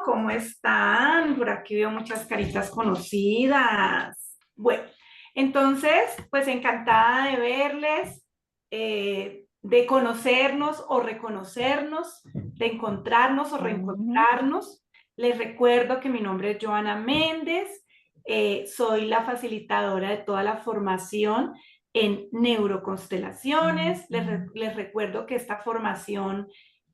¿cómo están? Por aquí veo muchas caritas conocidas. Bueno, entonces, pues encantada de verles, de conocernos o reconocernos, de encontrarnos o Ujú. reencontrarnos. Les recuerdo que mi nombre es Joana Méndez, soy la facilitadora de toda la formación en neuroconstelaciones. Les recuerdo que esta formación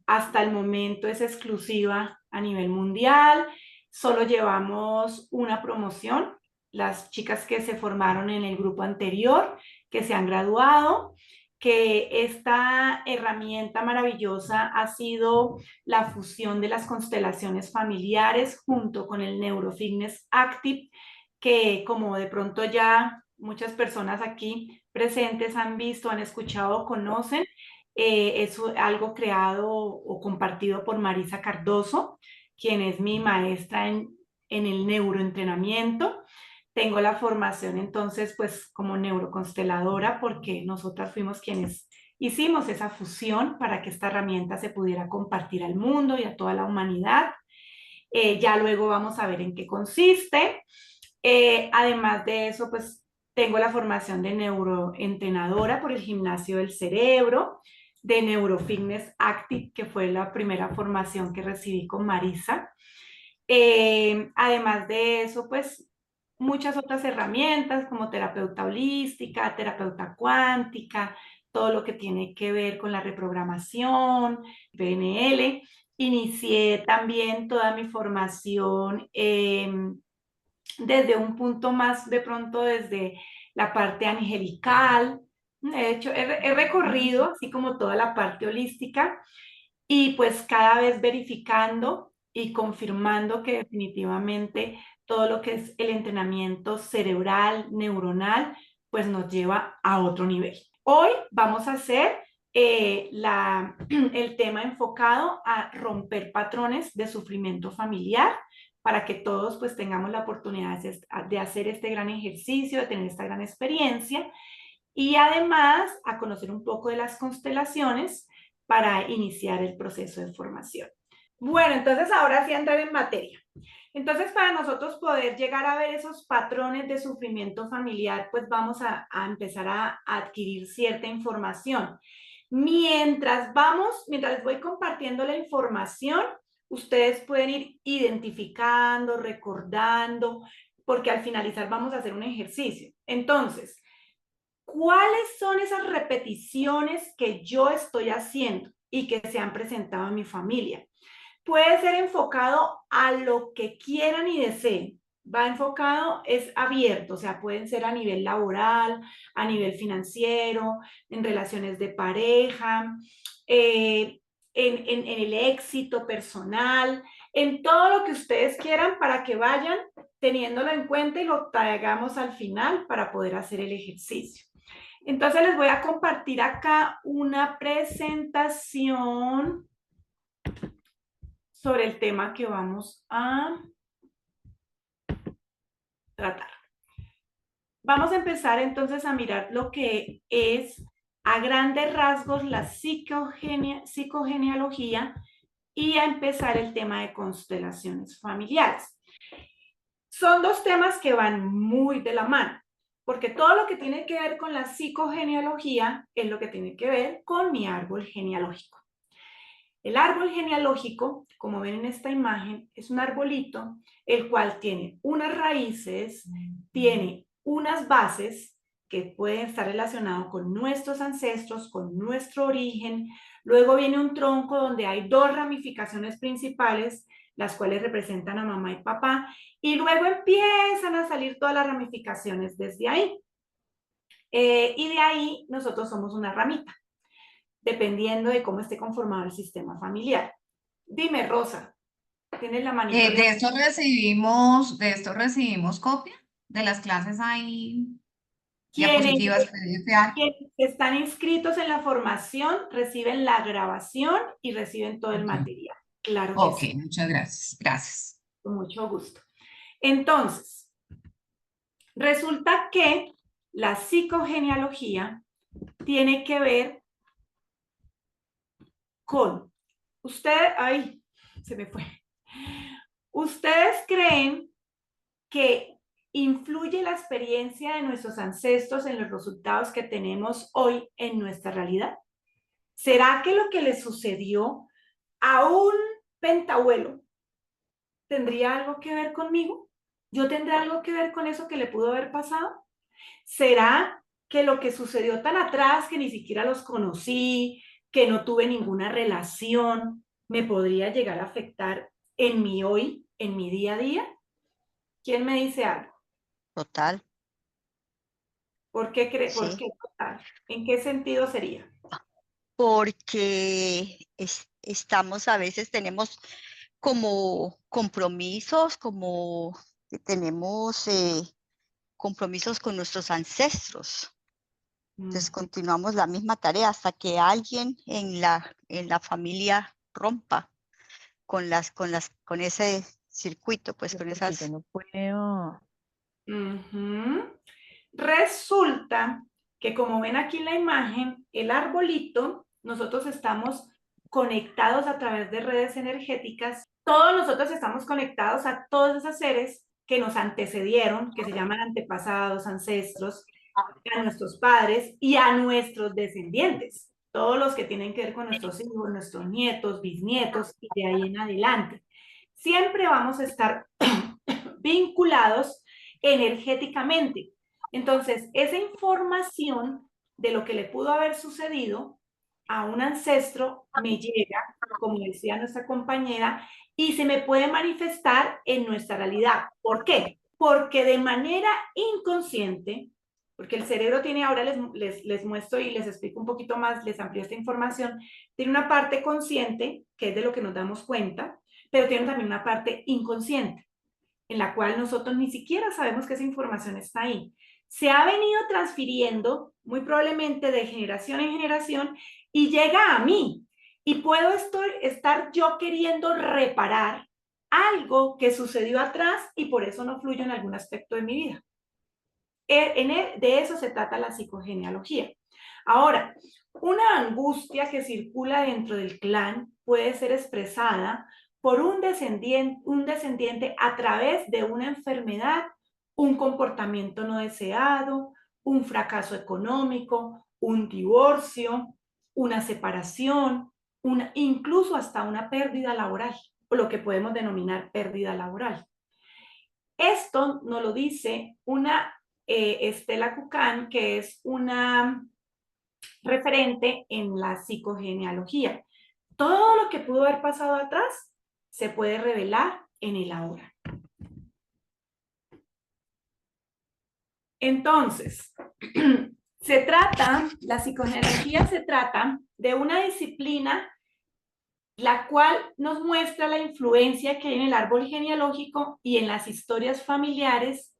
hasta el momento es exclusiva a nivel mundial. Solo llevamos una promoción, las chicas que se formaron en el grupo anterior, que se han graduado, que esta herramienta maravillosa ha sido la fusión de las constelaciones familiares junto con el Neurofitness Active, que como de pronto ya muchas personas aquí presentes han visto, han escuchado o conocen, es algo creado o compartido por Marisa Cardoso, quien es mi maestra en el neuroentrenamiento. Tengo la formación entonces pues como neuroconsteladora porque nosotras fuimos quienes hicimos esa fusión para que esta herramienta se pudiera compartir al mundo y a toda la humanidad. Ya luego vamos a ver en qué consiste. Además de eso, pues tengo la formación de neuroentrenadora por el Gimnasio del Cerebro, de Neurofitness Active, que fue la primera formación que recibí con Marisa. Además de eso, pues muchas otras herramientas como terapeuta holística, terapeuta cuántica, todo lo que tiene que ver con la reprogramación, PNL. Inicié también toda mi formación desde un punto más de pronto desde la parte angelical. De hecho, he recorrido así como toda la parte holística y pues cada vez verificando y confirmando que definitivamente todo lo que es el entrenamiento cerebral, neuronal, pues nos lleva a otro nivel. Hoy vamos a hacer el tema enfocado a romper patrones de sufrimiento familiar para que todos pues tengamos la oportunidad de hacer este gran ejercicio, de tener esta gran experiencia y además a conocer un poco de las constelaciones para iniciar el proceso de formación. Bueno, entonces ahora sí entrar en materia. Entonces, para nosotros poder llegar a ver esos patrones de sufrimiento familiar, pues vamos a empezar a adquirir cierta información. Mientras les voy compartiendo la información, ustedes pueden ir identificando, recordando, porque al finalizar vamos a hacer un ejercicio. Entonces, ¿cuáles son esas repeticiones que yo estoy haciendo y que se han presentado en mi familia? Puede ser enfocado a lo que quieran y deseen. Va enfocado, es abierto, o sea, pueden ser a nivel laboral, a nivel financiero, en relaciones de pareja, en el éxito personal, en todo lo que ustedes quieran para que vayan teniéndolo en cuenta y lo traigamos al final para poder hacer el ejercicio. Entonces les voy a compartir acá una presentación sobre el tema que vamos a tratar. Vamos a empezar entonces a mirar lo que es a grandes rasgos la psicogenealogía y a empezar el tema de constelaciones familiares. Son dos temas que van muy de la mano, porque todo lo que tiene que ver con la psicogenealogía es lo que tiene que ver con mi árbol genealógico. El árbol genealógico, como ven en esta imagen, es un arbolito el cual tiene unas raíces, tiene unas bases que pueden estar relacionados con nuestros ancestros, con nuestro origen. Luego viene un tronco donde hay dos ramificaciones principales, las cuales representan a mamá y papá, y luego empiezan a salir todas las ramificaciones desde ahí. Y de ahí nosotros somos una ramita, dependiendo de cómo esté conformado el sistema familiar. Dime, Rosa, ¿tienes la manito levantada? De esto recibimos copia de las clases hay Quienes, diapositivas, PDF. quienes están inscritos en la formación reciben la grabación y reciben todo el Ok, material. Claro que ok, sí, muchas gracias. Gracias. con mucho gusto. Entonces, resulta que la psicogenealogía tiene que ver con usted, ay, se me fue. ¿Ustedes creen que influye la experiencia de nuestros ancestros en los resultados que tenemos hoy en nuestra realidad? ¿Será que lo que le sucedió a un pentabuelo tendría algo que ver conmigo? ¿Yo tendré algo que ver con eso que le pudo haber pasado? ¿Será que lo que sucedió tan atrás, que ni siquiera los conocí, que no tuve ninguna relación, me podría llegar a afectar en mi hoy, en mi día a día? ¿Quién me dice algo? Total, ¿Por sí, qué total? ¿En qué sentido sería? porque estamos a veces tenemos como compromisos, como que tenemos compromisos con nuestros ancestros. Entonces continuamos la misma tarea hasta que alguien en la familia rompa con ese circuito, pues con Porque yo esas. no puedo. Ujú. Resulta que, como ven aquí en la imagen, el arbolito, nosotros estamos conectados a través de redes energéticas. Todos nosotros estamos conectados a todos esos seres que nos antecedieron, que se llaman antepasados, ancestros, a nuestros padres y a nuestros descendientes. Todos los que tienen que ver con nuestros hijos, nuestros nietos, bisnietos y de ahí en adelante. Siempre vamos a estar vinculados energéticamente. Entonces, esa información de lo que le pudo haber sucedido a un ancestro me llega, como decía nuestra compañera, y se me puede manifestar en nuestra realidad. ¿Por qué? Porque de manera inconsciente, porque el cerebro tiene, ahora les muestro y les explico un poquito más, les amplío esta información, tiene una parte consciente, que es de lo que nos damos cuenta, pero tiene también una parte inconsciente, en la cual nosotros ni siquiera sabemos que esa información está ahí. Se ha venido transfiriendo muy probablemente de generación en generación y llega a mí. Y puedo estar yo queriendo reparar algo que sucedió atrás y por eso no fluyo en algún aspecto de mi vida. De eso se trata la psicogenealogía. Ahora, una angustia que circula dentro del clan puede ser expresada por un descendiente a través de una enfermedad, un comportamiento no deseado, un fracaso económico, un divorcio, una separación, incluso hasta una pérdida laboral, o lo que podemos denominar pérdida laboral. Esto nos lo dice una Estela Kukan, que es una referente en la psicogenealogía. Todo lo que pudo haber pasado atrás se puede revelar en el ahora. Entonces, la psicogenealogía se trata de una disciplina la cual nos muestra la influencia que hay en el árbol genealógico y en las historias familiares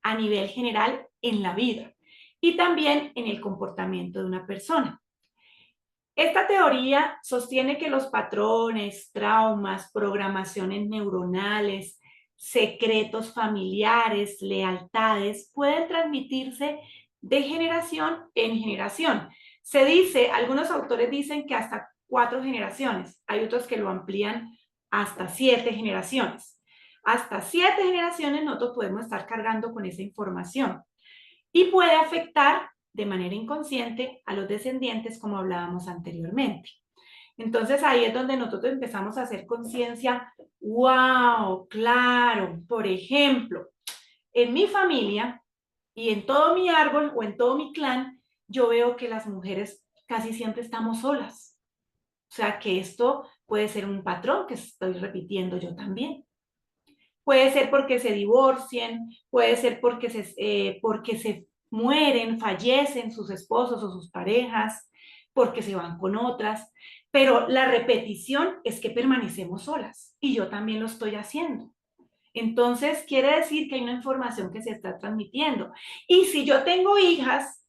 a nivel general en la vida y también en el comportamiento de una persona. Esta teoría sostiene que los patrones, traumas, programaciones neuronales, secretos familiares, lealtades pueden transmitirse de generación en generación. Se dice, algunos autores dicen que hasta 4 generaciones, hay otros que lo amplían hasta 7 generaciones. Hasta 7 generaciones nosotros podemos estar cargando con esa información y puede afectar de manera inconsciente a los descendientes, como hablábamos anteriormente. Entonces ahí es donde nosotros empezamos a hacer conciencia. ¡Wow! Claro. Por ejemplo, en mi familia y en todo mi árbol o en todo mi clan, yo veo que las mujeres casi siempre estamos solas. O sea que esto puede ser un patrón que estoy repitiendo yo también. Puede ser porque se divorcien, puede ser porque se mueren, fallecen sus esposos o sus parejas, porque se van con otras, pero la repetición es que permanecemos solas y yo también lo estoy haciendo. Entonces, quiere decir que hay una información que se está transmitiendo. Y si yo tengo hijas,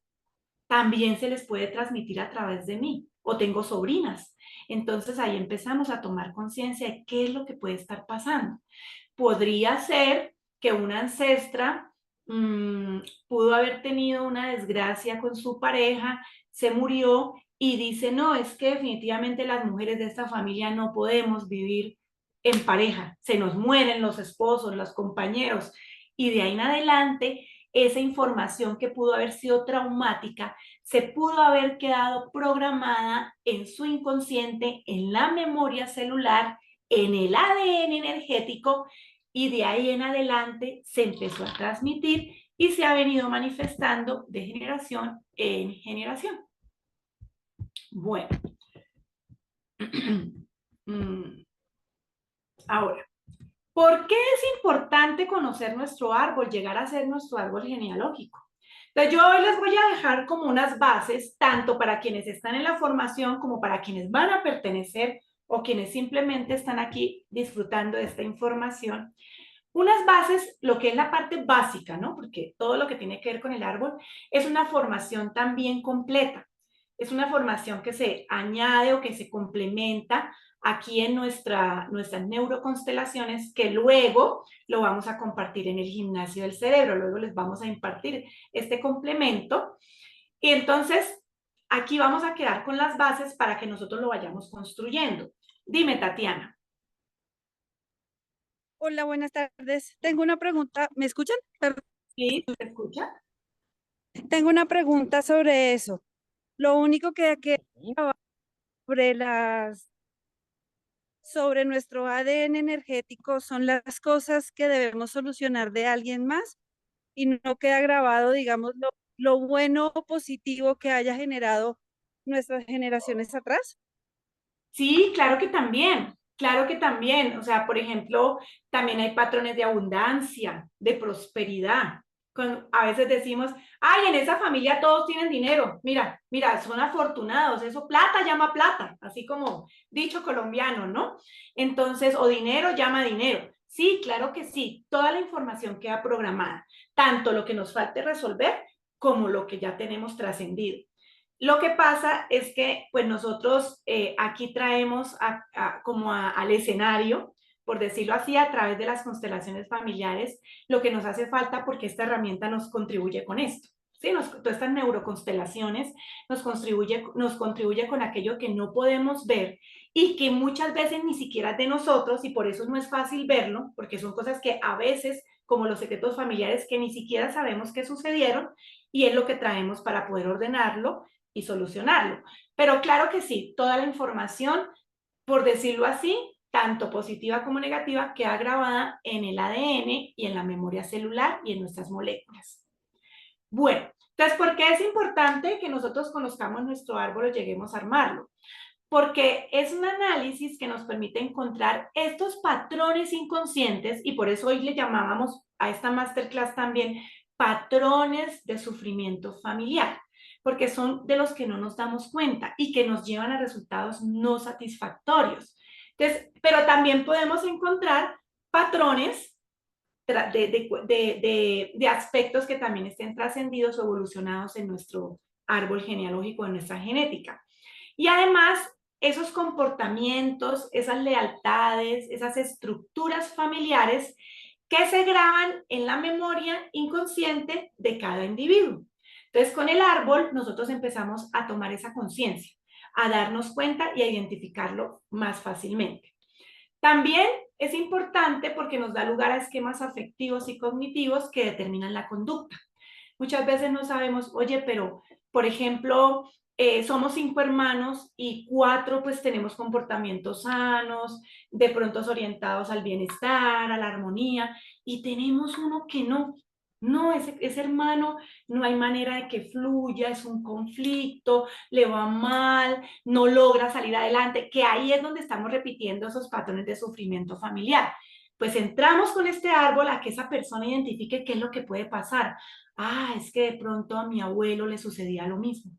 también se les puede transmitir a través de mí, o tengo sobrinas. Entonces, ahí empezamos a tomar conciencia de qué es lo que puede estar pasando. Podría ser que una ancestra pudo haber tenido una desgracia con su pareja, se murió y dice, no, es que definitivamente las mujeres de esta familia no podemos vivir en pareja, se nos mueren los esposos, los compañeros, y de ahí en adelante esa información que pudo haber sido traumática se pudo haber quedado programada en su inconsciente, en la memoria celular, en el ADN energético, y de ahí en adelante se empezó a transmitir y se ha venido manifestando de generación en generación. Bueno, ahora, ¿por qué es importante conocer nuestro árbol, llegar a ser nuestro árbol genealógico? Entonces yo hoy les voy a dejar como unas bases, tanto para quienes están en la formación como para quienes van a pertenecer o quienes simplemente están aquí disfrutando de esta información. Unas bases, lo que es la parte básica, ¿no? Porque todo lo que tiene que ver con el árbol es una formación también completa. Es una formación que se añade o que se complementa aquí en nuestras neuroconstelaciones, que luego lo vamos a compartir en el gimnasio del cerebro. Luego les vamos a impartir este complemento. Y entonces, aquí vamos a quedar con las bases para que nosotros lo vayamos construyendo. Dime, Tatiana. Hola, buenas tardes. Tengo una pregunta. ¿Me escuchan? Perdón. ¿Sí? ¿Te escucha? Tengo una pregunta sobre eso. Lo único que sobre sobre nuestro ADN energético son las cosas que debemos solucionar de alguien más y no queda grabado, digamos, lo bueno o positivo que haya generado nuestras generaciones atrás. Sí, claro que también. O sea, por ejemplo, también hay patrones de abundancia, de prosperidad. A veces decimos, ay, en esa familia todos tienen dinero. Mira, mira, son afortunados. Eso, plata llama plata, así como dicho colombiano, ¿no? Entonces, o dinero llama dinero. Sí, claro que sí. Toda la información queda programada, tanto lo que nos falte resolver como lo que ya tenemos trascendido. Lo que pasa es que pues nosotros aquí traemos al escenario, por decirlo así, a través de las constelaciones familiares, lo que nos hace falta, porque esta herramienta nos contribuye con esto. ¿Sí? Todas estas neuroconstelaciones nos contribuye con aquello que no podemos ver y que muchas veces ni siquiera es de nosotros, y por eso no es fácil verlo, porque son cosas que a veces, como los secretos familiares, que ni siquiera sabemos que sucedieron, y es lo que traemos para poder ordenarlo y solucionarlo. Pero claro que sí, toda la información, por decirlo así, tanto positiva como negativa, queda grabada en el ADN y en la memoria celular y en nuestras moléculas. Bueno, entonces, ¿por qué es importante que nosotros conozcamos nuestro árbol o lleguemos a armarlo? Porque es un análisis que nos permite encontrar estos patrones inconscientes, y por eso hoy le llamábamos a esta masterclass también patrones de sufrimiento familiar, porque son de los que no nos damos cuenta y que nos llevan a resultados no satisfactorios. Entonces, pero también podemos encontrar patrones de aspectos que también estén trascendidos o evolucionados en nuestro árbol genealógico, en nuestra genética. Y además, esos comportamientos, esas lealtades, esas estructuras familiares que se graban en la memoria inconsciente de cada individuo. Entonces, con el árbol, nosotros empezamos a tomar esa conciencia, a darnos cuenta y a identificarlo más fácilmente. También es importante porque nos da lugar a esquemas afectivos y cognitivos que determinan la conducta. Muchas veces no sabemos, oye, pero, por ejemplo, somos 5 hermanos y 4 pues tenemos comportamientos sanos, de pronto orientados al bienestar, a la armonía, y tenemos uno que no, ese hermano no hay manera de que fluya, es un conflicto, le va mal, no logra salir adelante, que ahí es donde estamos repitiendo esos patrones de sufrimiento familiar. Pues entramos con este árbol a que esa persona identifique qué es lo que puede pasar. Ah, es que de pronto a mi abuelo le sucedía lo mismo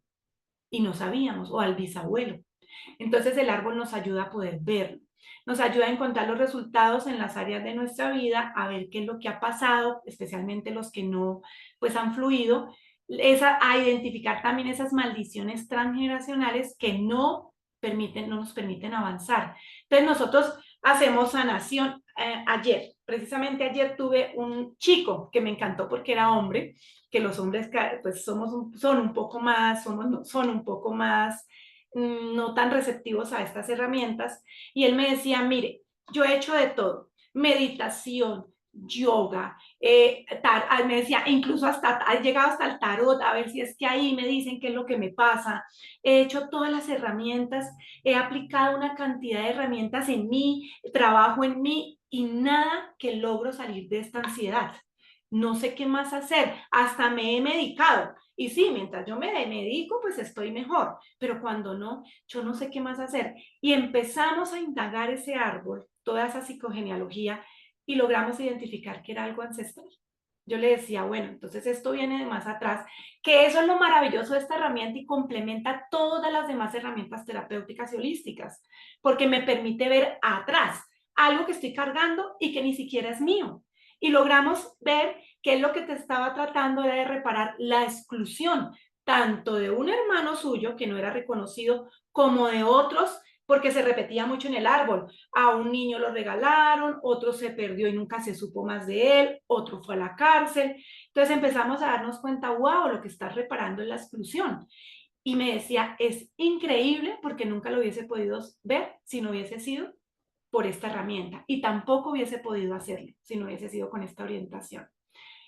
y no sabíamos, o al bisabuelo. Entonces el árbol nos ayuda a poder verlo, nos ayuda a encontrar los resultados en las áreas de nuestra vida, a ver qué es lo que ha pasado, especialmente los que no pues han fluido, a identificar también esas maldiciones transgeneracionales que no nos permiten avanzar. Entonces nosotros hacemos sanación. Precisamente ayer tuve un chico que me encantó porque era hombre, que los hombres pues son un poco más, son un poco más no tan receptivos a estas herramientas, y él me decía, mire, Yo he hecho de todo, meditación, yoga, me decía, incluso hasta, he llegado hasta el tarot, a ver si es que ahí me dicen qué es lo que me pasa. He hecho todas las herramientas, he aplicado una cantidad de herramientas en mí, trabajo en mí y nada que logro salir de esta ansiedad. No sé qué más hacer, hasta me he medicado. Y sí, mientras yo me medico, pues estoy mejor, pero cuando no, yo no sé qué más hacer. Y empezamos a indagar ese árbol, toda esa psicogenealogía, y logramos identificar que era algo ancestral. Yo le decía, bueno, entonces esto viene de más atrás, que eso es lo maravilloso de esta herramienta y complementa todas las demás herramientas terapéuticas y holísticas, porque me permite ver atrás algo que estoy cargando y que ni siquiera es mío. Y logramos ver que lo que te estaba tratando era de reparar la exclusión, tanto de un hermano suyo que no era reconocido, como de otros, porque se repetía mucho en el árbol. A un niño lo regalaron, otro se perdió y nunca se supo más de él, otro fue a la cárcel. Entonces empezamos a darnos cuenta, wow, lo que estás reparando es la exclusión. Y me decía, es increíble porque nunca lo hubiese podido ver si no hubiese sido por esta herramienta y tampoco hubiese podido hacerlo si no hubiese sido con esta orientación.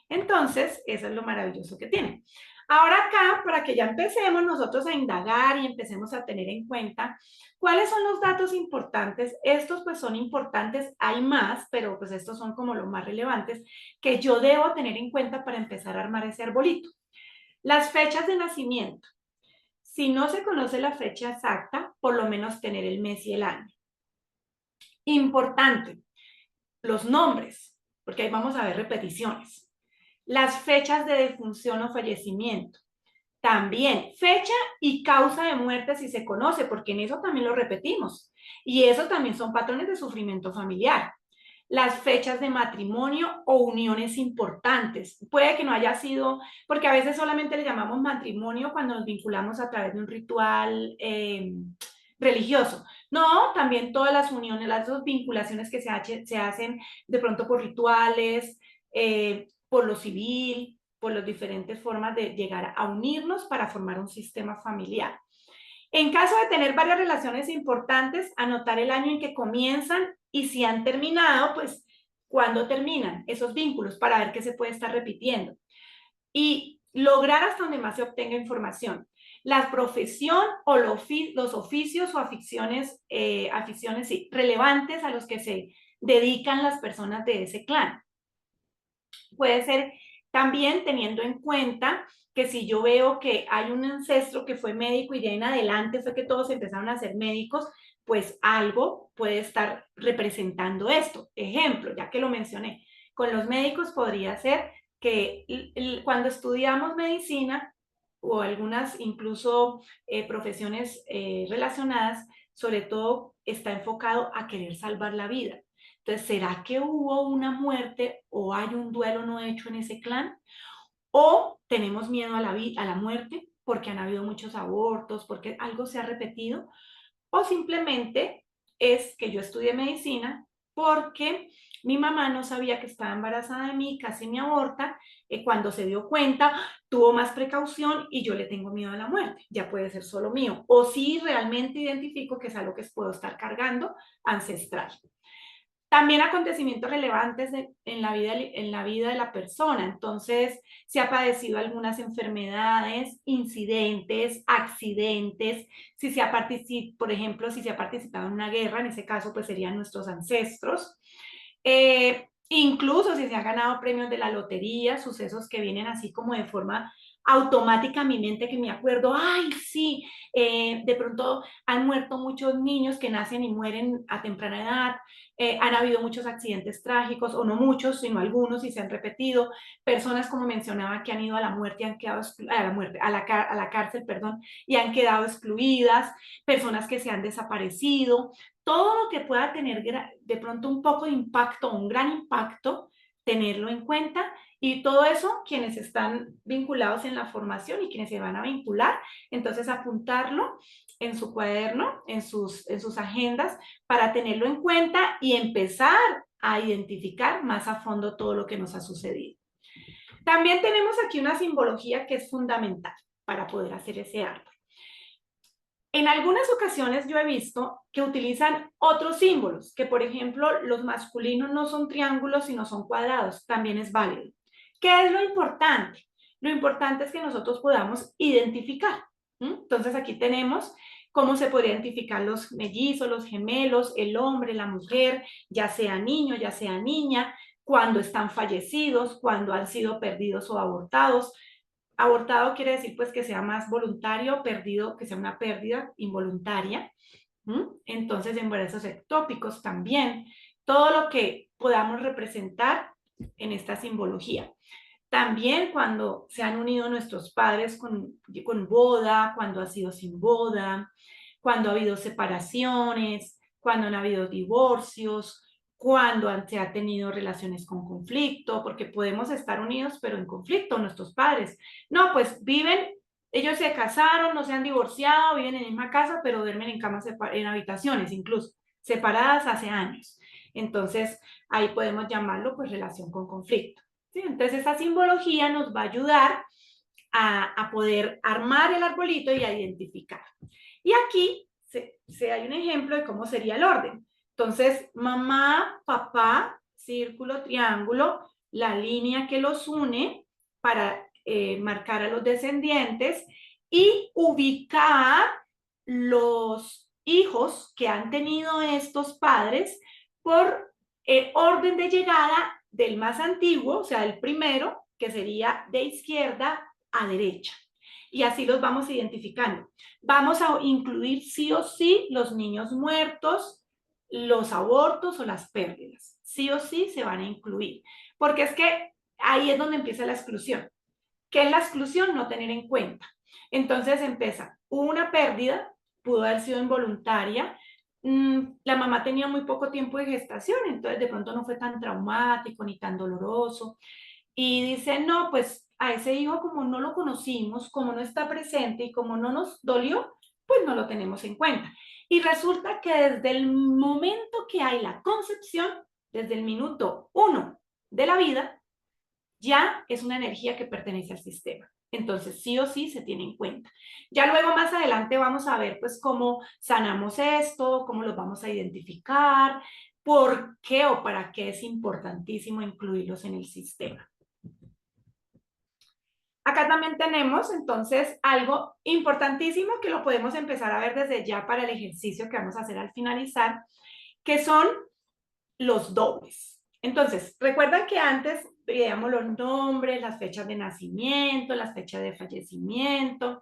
Entonces, eso es lo maravilloso que tiene. Ahora acá, para que ya empecemos nosotros a indagar y empecemos a tener en cuenta cuáles son los datos importantes. Estos pues son importantes, hay más, pero pues estos son como los más relevantes que yo debo tener en cuenta para empezar a armar ese arbolito. Las fechas de nacimiento. Si no se conoce la fecha exacta, por lo menos tener el mes y el año. Importante, los nombres, porque ahí vamos a ver repeticiones. Las fechas de defunción o fallecimiento. También fecha y causa de muerte si se conoce, porque en eso también lo repetimos. Y eso también son patrones de sufrimiento familiar. Las fechas de matrimonio o uniones importantes. Puede que no haya sido, porque a veces solamente le llamamos matrimonio cuando nos vinculamos a través de un ritual religioso. No, también todas las uniones, las dos vinculaciones que se hacen de pronto por rituales, por lo civil, por las diferentes formas de llegar a unirnos para formar un sistema familiar. En caso de tener varias relaciones importantes, anotar el año en que comienzan y si han terminado, pues cuándo terminan esos vínculos para ver qué se puede estar repitiendo. Y lograr hasta donde más se obtenga información. La profesión o los oficios o aficiones sí, relevantes a los que se dedican las personas de ese clan. Puede ser también teniendo en cuenta que si yo veo que hay un ancestro que fue médico y de ahí en adelante fue que todos empezaron a ser médicos, pues algo puede estar representando esto. Ejemplo, ya que lo mencioné, con los médicos podría ser que cuando estudiamos medicina o algunas incluso profesiones relacionadas, sobre todo está enfocado a querer salvar la vida. Entonces, ¿será que hubo una muerte o hay un duelo no hecho en ese clan? ¿O tenemos miedo a la muerte porque han habido muchos abortos, porque algo se ha repetido? ¿O simplemente es que yo estudié medicina porque mi mamá no sabía que estaba embarazada de mí, casi me aborta, cuando se dio cuenta tuvo más precaución y yo le tengo miedo a la muerte? Ya puede ser solo mío. O si realmente identifico que es algo que puedo estar cargando ancestral. También acontecimientos relevantes en la vida de la persona. Entonces, si ha padecido algunas enfermedades, incidentes, accidentes, si se ha participado, por ejemplo, si se ha participado en una guerra, en ese caso, pues serían nuestros ancestros. Incluso si se han ganado premios de la lotería, sucesos que vienen así como de forma automática a mi mente, que me acuerdo, ay, sí, de pronto han muerto muchos niños que nacen y mueren a temprana edad, han habido muchos accidentes trágicos, o no muchos, sino algunos, y se han repetido, personas, como mencionaba, que han ido a la muerte, han quedado a la cárcel, perdón, y han quedado excluidas, personas que se han desaparecido, todo lo que pueda tener de pronto un poco de impacto, un gran impacto, tenerlo en cuenta. Y todo eso, quienes están vinculados en la formación y quienes se van a vincular, entonces apuntarlo en su cuaderno, en sus agendas, para tenerlo en cuenta y empezar a identificar más a fondo todo lo que nos ha sucedido. También tenemos aquí una simbología que es fundamental para poder hacer ese árbol. En algunas ocasiones yo he visto que utilizan otros símbolos, que por ejemplo los masculinos no son triángulos, sino son cuadrados, también es válido. ¿Qué es lo importante? Lo importante es que nosotros podamos identificar. Entonces aquí tenemos cómo se puede identificar los mellizos, los gemelos, el hombre, la mujer, ya sea niño, ya sea niña, cuando están fallecidos, cuando han sido perdidos o abortados. Abortado quiere decir pues que sea más voluntario, perdido que sea una pérdida involuntaria. Entonces, embarazos ectópicos también, todo lo que podamos representar en esta simbología. También cuando se han unido nuestros padres con boda, cuando ha sido sin boda, cuando ha habido separaciones, cuando han habido divorcios, cuando se ha tenido relaciones con conflicto, porque podemos estar unidos pero en conflicto, nuestros padres. No, pues viven, ellos se casaron, no se han divorciado, viven en la misma casa, pero duermen en camas, en habitaciones incluso, separadas hace años. Entonces, ahí podemos llamarlo pues relación con conflicto. ¿Sí? Entonces, esta simbología nos va a ayudar a poder armar el arbolito y a identificar. Y aquí hay un ejemplo de cómo sería el orden. Entonces, mamá, papá, círculo, triángulo, la línea que los une para marcar a los descendientes y ubicar los hijos que han tenido estos padres por orden de llegada del más antiguo, o sea, el primero, que sería de izquierda a derecha. Y así los vamos identificando. Vamos a incluir sí o sí los niños muertos, los abortos o las pérdidas. Sí o sí se van a incluir. Porque es que ahí es donde empieza la exclusión. ¿Qué es la exclusión? No tener en cuenta. Entonces empieza, hubo una pérdida, pudo haber sido involuntaria, la mamá tenía muy poco tiempo de gestación, entonces de pronto no fue tan traumático ni tan doloroso. Y dice, no, pues a ese hijo como no lo conocimos, como no está presente y como no nos dolió, pues no lo tenemos en cuenta. Y resulta que desde el momento que hay la concepción, desde el minuto 1 de la vida, ya es una energía que pertenece al sistema. Entonces, sí o sí se tiene en cuenta. Ya luego más adelante vamos a ver pues cómo sanamos esto, cómo los vamos a identificar, por qué o para qué es importantísimo incluirlos en el sistema. Acá también tenemos entonces algo importantísimo que lo podemos empezar a ver desde ya para el ejercicio que vamos a hacer al finalizar, que son los dobles. Entonces, recuerdan que antes veíamos los nombres, las fechas de nacimiento, las fechas de fallecimiento,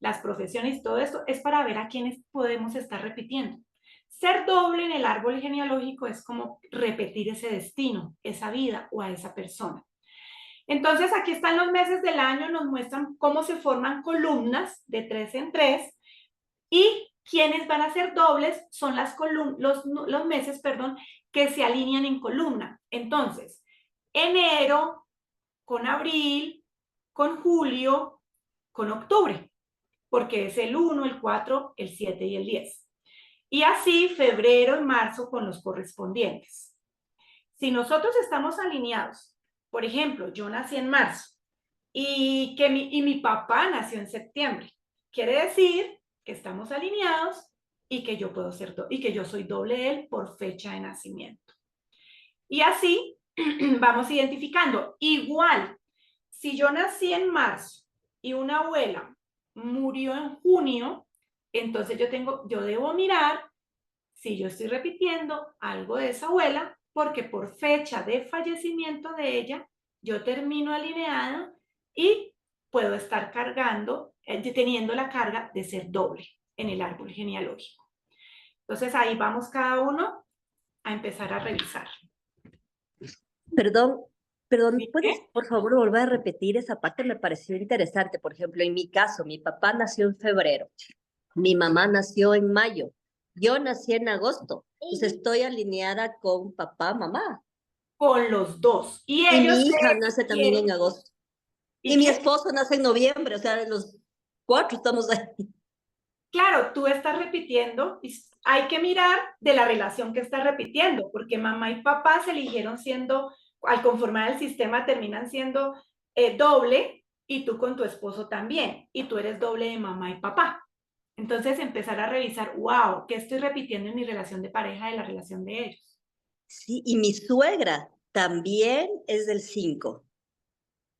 las profesiones, todo esto es para ver a quiénes podemos estar repitiendo. Ser doble en el árbol genealógico es como repetir ese destino, esa vida o a esa persona. Entonces, aquí están los meses del año, nos muestran cómo se forman columnas de 3 en 3 y quienes van a ser dobles son los meses, perdón, que se alinean en columna. Entonces, enero con abril, con julio, con octubre, porque es el 1, el 4, el 7 y el 10. Y así febrero y marzo con los correspondientes. Si nosotros estamos alineados, por ejemplo, yo nací en marzo y mi papá nació en septiembre, quiere decir que estamos alineados y que yo puedo ser y que yo soy doble de él por fecha de nacimiento. Y así vamos identificando. Igual, si yo nací en marzo y una abuela murió en junio, entonces yo debo mirar si yo estoy repitiendo algo de esa abuela, porque por fecha de fallecimiento de ella, yo termino alineada y puedo estar cargando, teniendo la carga de ser doble en el árbol genealógico. Entonces ahí vamos cada uno a empezar a revisar. Perdón, ¿Sí? ¿puedes por favor volver a repetir esa parte? Me pareció interesante. Por ejemplo, en mi caso, mi papá nació en febrero, mi mamá nació en mayo, yo nací en agosto, entonces estoy alineada con papá, mamá. Con los dos. Y Y ellos mi hija nace también en agosto. Y mi esposo nace en noviembre, o sea, los 4 estamos ahí. Claro, tú estás repitiendo, hay que mirar de la relación que estás repitiendo, porque mamá y papá se eligieron siendo, al conformar el sistema, terminan siendo doble, y tú con tu esposo también, y tú eres doble de mamá y papá. Entonces empezar a revisar, wow, ¿qué estoy repitiendo en mi relación de pareja de la relación de ellos? Sí, y mi suegra también es del 5.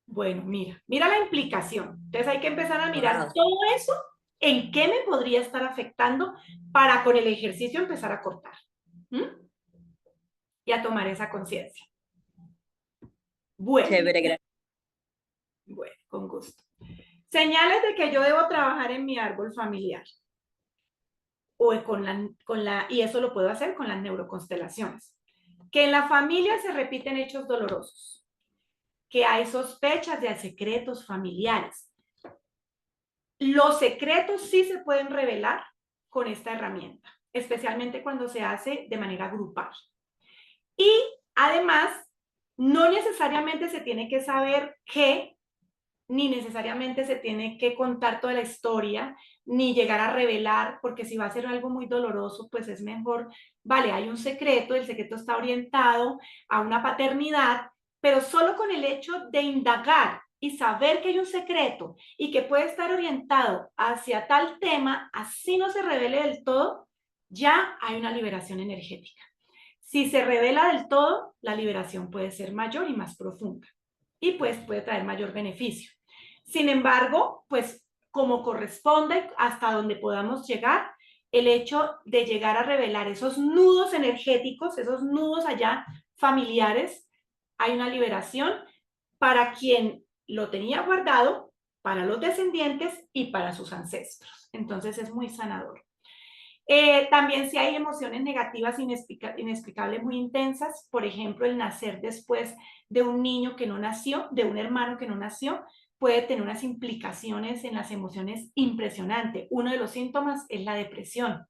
Bueno, mira la implicación. Entonces hay que empezar a mirar Wow. todo eso, en qué me podría estar afectando para con el ejercicio empezar a cortar. ¿Mm? Y a tomar esa conciencia. Bueno, Chévere, gracias. bueno, con gusto. Señales de que yo debo trabajar en mi árbol familiar. O y eso lo puedo hacer con las neuroconstelaciones. Que en la familia se repiten hechos dolorosos. Que hay sospechas de secretos familiares. Los secretos sí se pueden revelar con esta herramienta, especialmente cuando se hace de manera grupal. Y además, no necesariamente se tiene que saber qué, ni necesariamente se tiene que contar toda la historia, ni llegar a revelar, porque si va a ser algo muy doloroso, pues es mejor, vale, hay un secreto, el secreto está orientado a una paternidad, pero solo con el hecho de indagar y saber que hay un secreto y que puede estar orientado hacia tal tema, así no se revele del todo, ya hay una liberación energética. Si se revela del todo, la liberación puede ser mayor y más profunda y pues puede traer mayor beneficio. Sin embargo, pues como corresponde, hasta donde podamos llegar, el hecho de llegar a revelar esos nudos energéticos, esos nudos allá familiares, hay una liberación para quien lo tenía guardado, para los descendientes y para sus ancestros. Entonces es muy sanador. También si hay emociones negativas inexplicables muy intensas, por ejemplo, el nacer después de un niño que no nació, de un hermano que no nació, puede tener unas implicaciones en las emociones impresionantes. Uno de los síntomas es la depresión.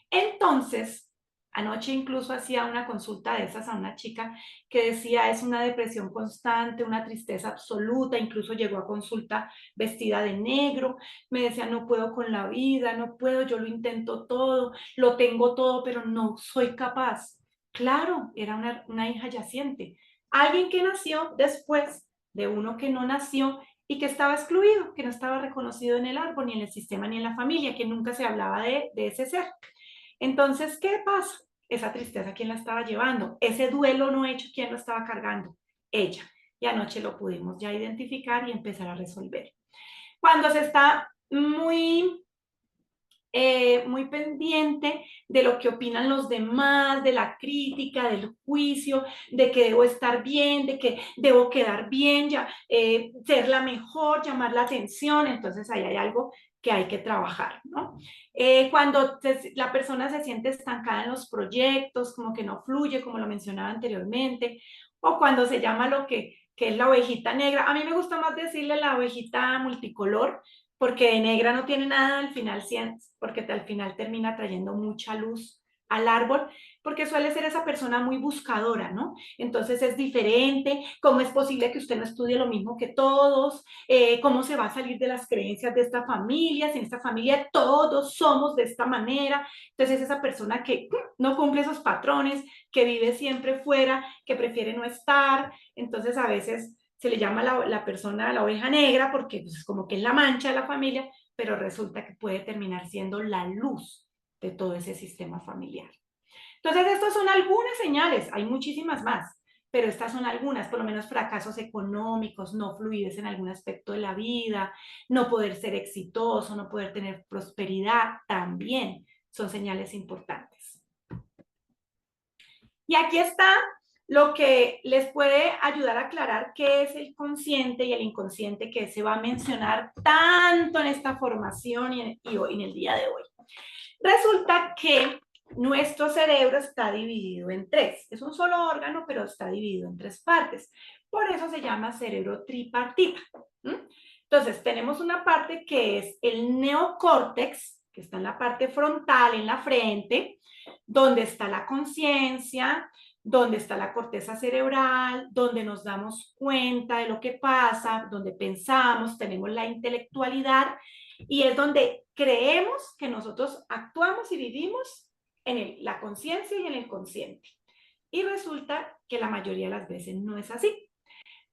Entonces, anoche incluso hacía una consulta de esas a una chica que decía es una depresión constante, una tristeza absoluta, incluso llegó a consulta vestida de negro, me decía no puedo con la vida, no puedo, yo lo intento todo, lo tengo todo, pero no soy capaz. Claro, era una hija yaciente, alguien que nació después de uno que no nació y que estaba excluido, que no estaba reconocido en el árbol, ni en el sistema, ni en la familia, que nunca se hablaba de ese ser. Entonces, ¿qué pasa? Esa tristeza, ¿quién la estaba llevando? Ese duelo no hecho, ¿quién lo estaba cargando? Ella. Y anoche lo pudimos ya identificar y empezar a resolver. Cuando se está muy pendiente de lo que opinan los demás, de la crítica, del juicio, de que debo estar bien, de que debo quedar bien, ser la mejor, llamar la atención, entonces ahí hay algo que hay que trabajar, ¿no? Cuando la persona se siente estancada en los proyectos, como que no fluye, como lo mencionaba anteriormente, o cuando se llama lo que es la ovejita negra. A mí me gusta más decirle la ovejita multicolor, porque de negra no tiene nada al final, porque al final termina trayendo mucha luz al árbol, porque suele ser esa persona muy buscadora, ¿no? Entonces es diferente, ¿cómo es posible que usted no estudie lo mismo que todos? ¿Cómo se va a salir de las creencias de esta familia? Si en esta familia todos somos de esta manera, entonces es esa persona que no cumple esos patrones, que vive siempre fuera, que prefiere no estar, entonces a veces se le llama la persona la oveja negra porque pues, como que es la mancha de la familia, pero resulta que puede terminar siendo la luz de todo ese sistema familiar. Entonces, estas son algunas señales, hay muchísimas más, pero estas son algunas, por lo menos fracasos económicos, no fluidez en algún aspecto de la vida, no poder ser exitoso, no poder tener prosperidad, también son señales importantes. Y aquí está lo que les puede ayudar a aclarar qué es el consciente y el inconsciente que se va a mencionar tanto en esta formación y en el día de hoy. Resulta que nuestro cerebro está dividido en tres. Es un solo órgano, pero está dividido en tres partes. Por eso se llama cerebro tripartita. Entonces, tenemos una parte que es el neocórtex, que está en la parte frontal, en la frente, donde está la conciencia, donde está la corteza cerebral, donde nos damos cuenta de lo que pasa, donde pensamos, tenemos la intelectualidad y es donde creemos que nosotros actuamos y vivimos en la conciencia y en el consciente. Y resulta que la mayoría de las veces no es así.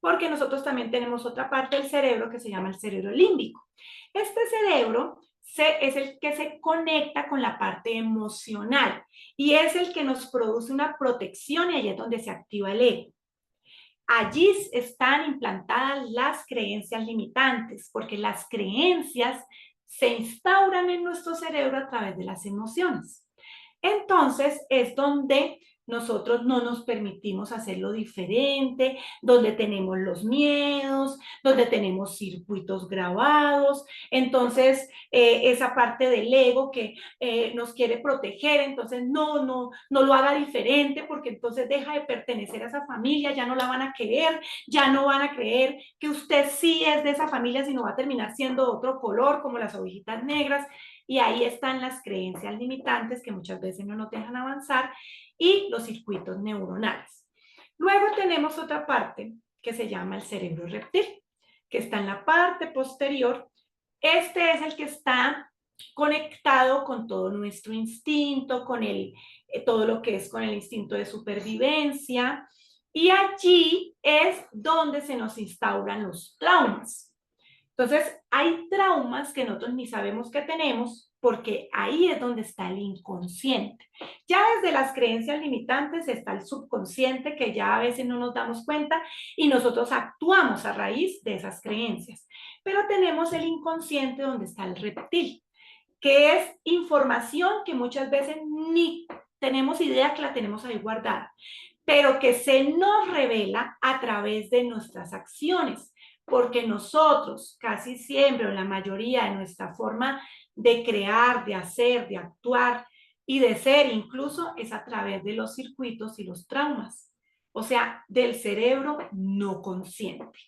porque nosotros también tenemos otra parte del cerebro que se llama el cerebro límbico. Este cerebro es el que se conecta con la parte emocional y es el que nos produce una protección, y ahí es donde se activa el ego. Allí están implantadas las creencias limitantes, porque las creencias se instauran en nuestro cerebro a través de las emociones. Entonces es donde nosotros no nos permitimos hacerlo diferente, donde tenemos los miedos, donde tenemos circuitos grabados. Entonces esa parte del ego que nos quiere proteger, entonces no lo haga diferente, porque entonces deja de pertenecer a esa familia, ya no la van a querer, ya no van a creer que usted sí es de esa familia, sino va a terminar siendo otro color, como las ovejitas negras. Y ahí están las creencias limitantes que muchas veces no nos dejan avanzar, y los circuitos neuronales. Luego tenemos otra parte que se llama el cerebro reptil, que está en la parte posterior. Este es el que está conectado con todo nuestro instinto, con todo lo que es con el instinto de supervivencia, y allí es donde se nos instauran los traumas. Entonces, hay traumas que nosotros ni sabemos que tenemos, porque ahí es donde está el inconsciente. Ya desde las creencias limitantes está el subconsciente, que ya a veces no nos damos cuenta y nosotros actuamos a raíz de esas creencias. Pero tenemos el inconsciente, donde está el reptil, que es información que muchas veces ni tenemos idea que la tenemos ahí guardada, pero que se nos revela a través de nuestras acciones, porque nosotros casi siempre, o la mayoría de nuestra forma de crear, de hacer, de actuar y de ser incluso, es a través de los circuitos y los traumas, o sea, del cerebro no consciente.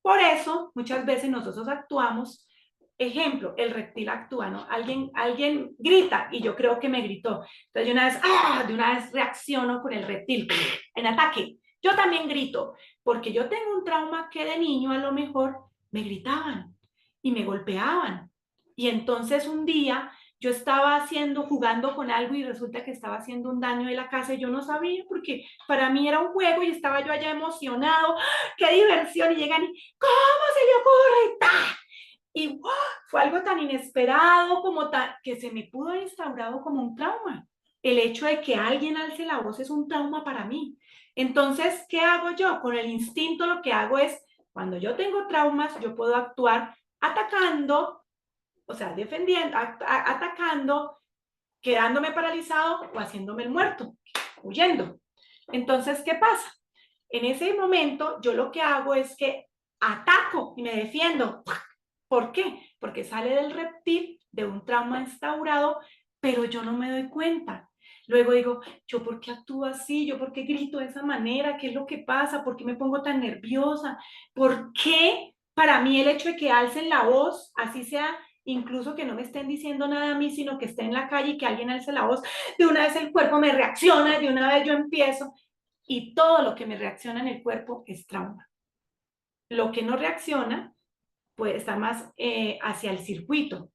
Por eso, muchas veces nosotros actuamos. Ejemplo, el reptil actúa, ¿no? Alguien grita y yo creo que me gritó. Entonces de una vez reacciono con el reptil en ataque. Yo también grito, porque yo tengo un trauma que de niño a lo mejor me gritaban y me golpeaban. Y entonces un día yo estaba jugando con algo y resulta que estaba haciendo un daño en la casa y yo no sabía, porque para mí era un juego y estaba yo allá emocionado. ¡Qué diversión! Y llegan y ¿cómo se le ocurre? ¡Tá! Y ¡wow! Fue algo tan inesperado que se me pudo haber instaurado como un trauma. El hecho de que alguien alce la voz es un trauma para mí. Entonces, ¿qué hago yo? Con el instinto lo que hago es, cuando yo tengo traumas, yo puedo actuar atacando, o sea, defendiendo, atacando, quedándome paralizado o haciéndome el muerto, huyendo. Entonces, ¿qué pasa? En ese momento, yo lo que hago es que ataco y me defiendo. ¿Por qué? Porque sale del reptil, de un trauma instaurado, pero yo no me doy cuenta. Luego digo, ¿yo por qué actúo así? ¿Yo por qué grito de esa manera? ¿Qué es lo que pasa? ¿Por qué me pongo tan nerviosa? ¿Por qué para mí el hecho de que alcen la voz, así sea, incluso que no me estén diciendo nada a mí, sino que esté en la calle y que alguien alce la voz, de una vez el cuerpo me reacciona, de una vez yo empiezo, y todo lo que me reacciona en el cuerpo es trauma. Lo que no reacciona puede estar más hacia el circuito,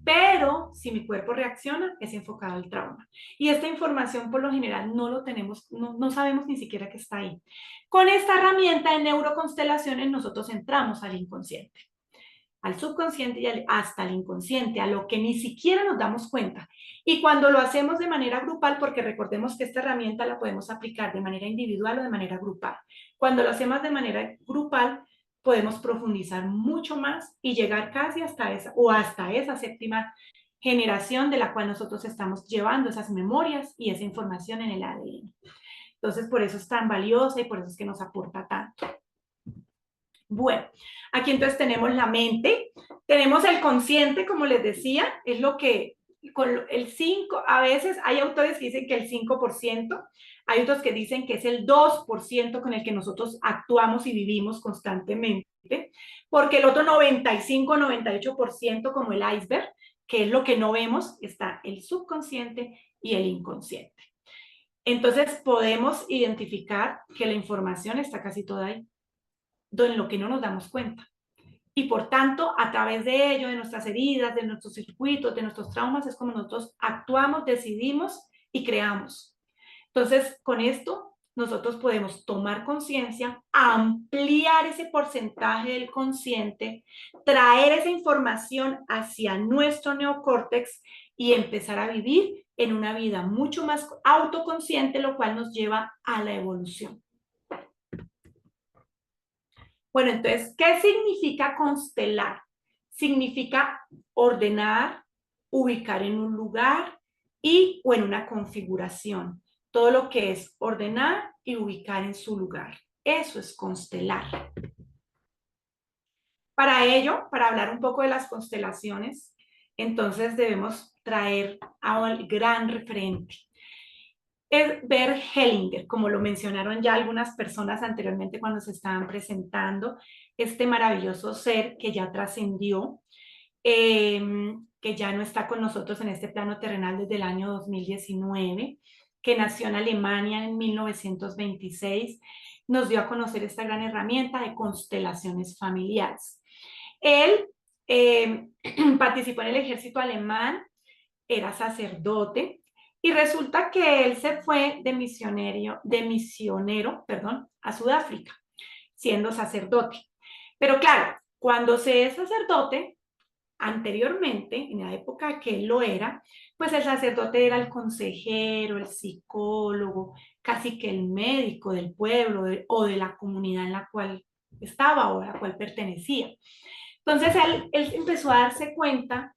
pero si mi cuerpo reacciona, es enfocado al trauma. Y esta información por lo general no lo tenemos, no sabemos ni siquiera que está ahí. Con esta herramienta de neuroconstelaciones nosotros entramos al inconsciente, al subconsciente y hasta el inconsciente, a lo que ni siquiera nos damos cuenta. Y cuando lo hacemos de manera grupal, porque recordemos que esta herramienta la podemos aplicar de manera individual o de manera grupal. Cuando lo hacemos de manera grupal, podemos profundizar mucho más y llegar casi hasta esa séptima generación de la cual nosotros estamos llevando esas memorias y esa información en el ADN. Entonces, por eso es tan valiosa y por eso es que nos aporta tanto. Bueno, aquí entonces tenemos la mente, tenemos el consciente, como les decía, es lo que con el 5, a veces hay autores que dicen que el 5%, hay otros que dicen que es el 2% con el que nosotros actuamos y vivimos constantemente, porque el otro 95, 98%, como el iceberg, que es lo que no vemos, está el subconsciente y el inconsciente. Entonces podemos identificar que la información está casi toda ahí, en lo que no nos damos cuenta. Y por tanto, a través de ello, de nuestras heridas, de nuestros circuitos, de nuestros traumas, es como nosotros actuamos, decidimos y creamos. Entonces, con esto nosotros podemos tomar conciencia, ampliar ese porcentaje del consciente, traer esa información hacia nuestro neocórtex y empezar a vivir en una vida mucho más autoconsciente, lo cual nos lleva a la evolución. Bueno, entonces, ¿qué significa constelar? Significa ordenar, ubicar en un lugar o en una configuración. Todo lo que es ordenar y ubicar en su lugar. Eso es constelar. Para ello, para hablar un poco de las constelaciones, entonces debemos traer al gran referente. Es Bert Hellinger, como lo mencionaron ya algunas personas anteriormente cuando se estaban presentando, este maravilloso ser que ya trascendió, que ya no está con nosotros en este plano terrenal desde el año 2019, que nació en Alemania en 1926, nos dio a conocer esta gran herramienta de constelaciones familiares. Él participó en el ejército alemán, era sacerdote, y resulta que él se fue de misionero, a Sudáfrica, siendo sacerdote. Pero claro, cuando se es sacerdote, anteriormente, en la época que él lo era, pues el sacerdote era el consejero, el psicólogo, casi que el médico del pueblo o de la comunidad en la cual estaba o a la cual pertenecía. Entonces él empezó a darse cuenta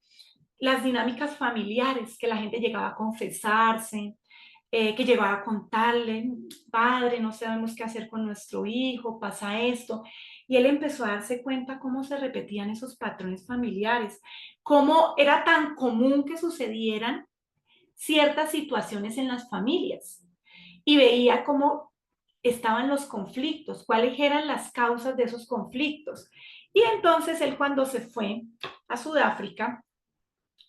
las dinámicas familiares, que la gente llegaba a confesarse, que llegaba a contarle, padre, no sabemos qué hacer con nuestro hijo, pasa esto. Y él empezó a darse cuenta cómo se repetían esos patrones familiares, cómo era tan común que sucedieran ciertas situaciones en las familias. Y veía cómo estaban los conflictos, cuáles eran las causas de esos conflictos. Y entonces él, cuando se fue a Sudáfrica,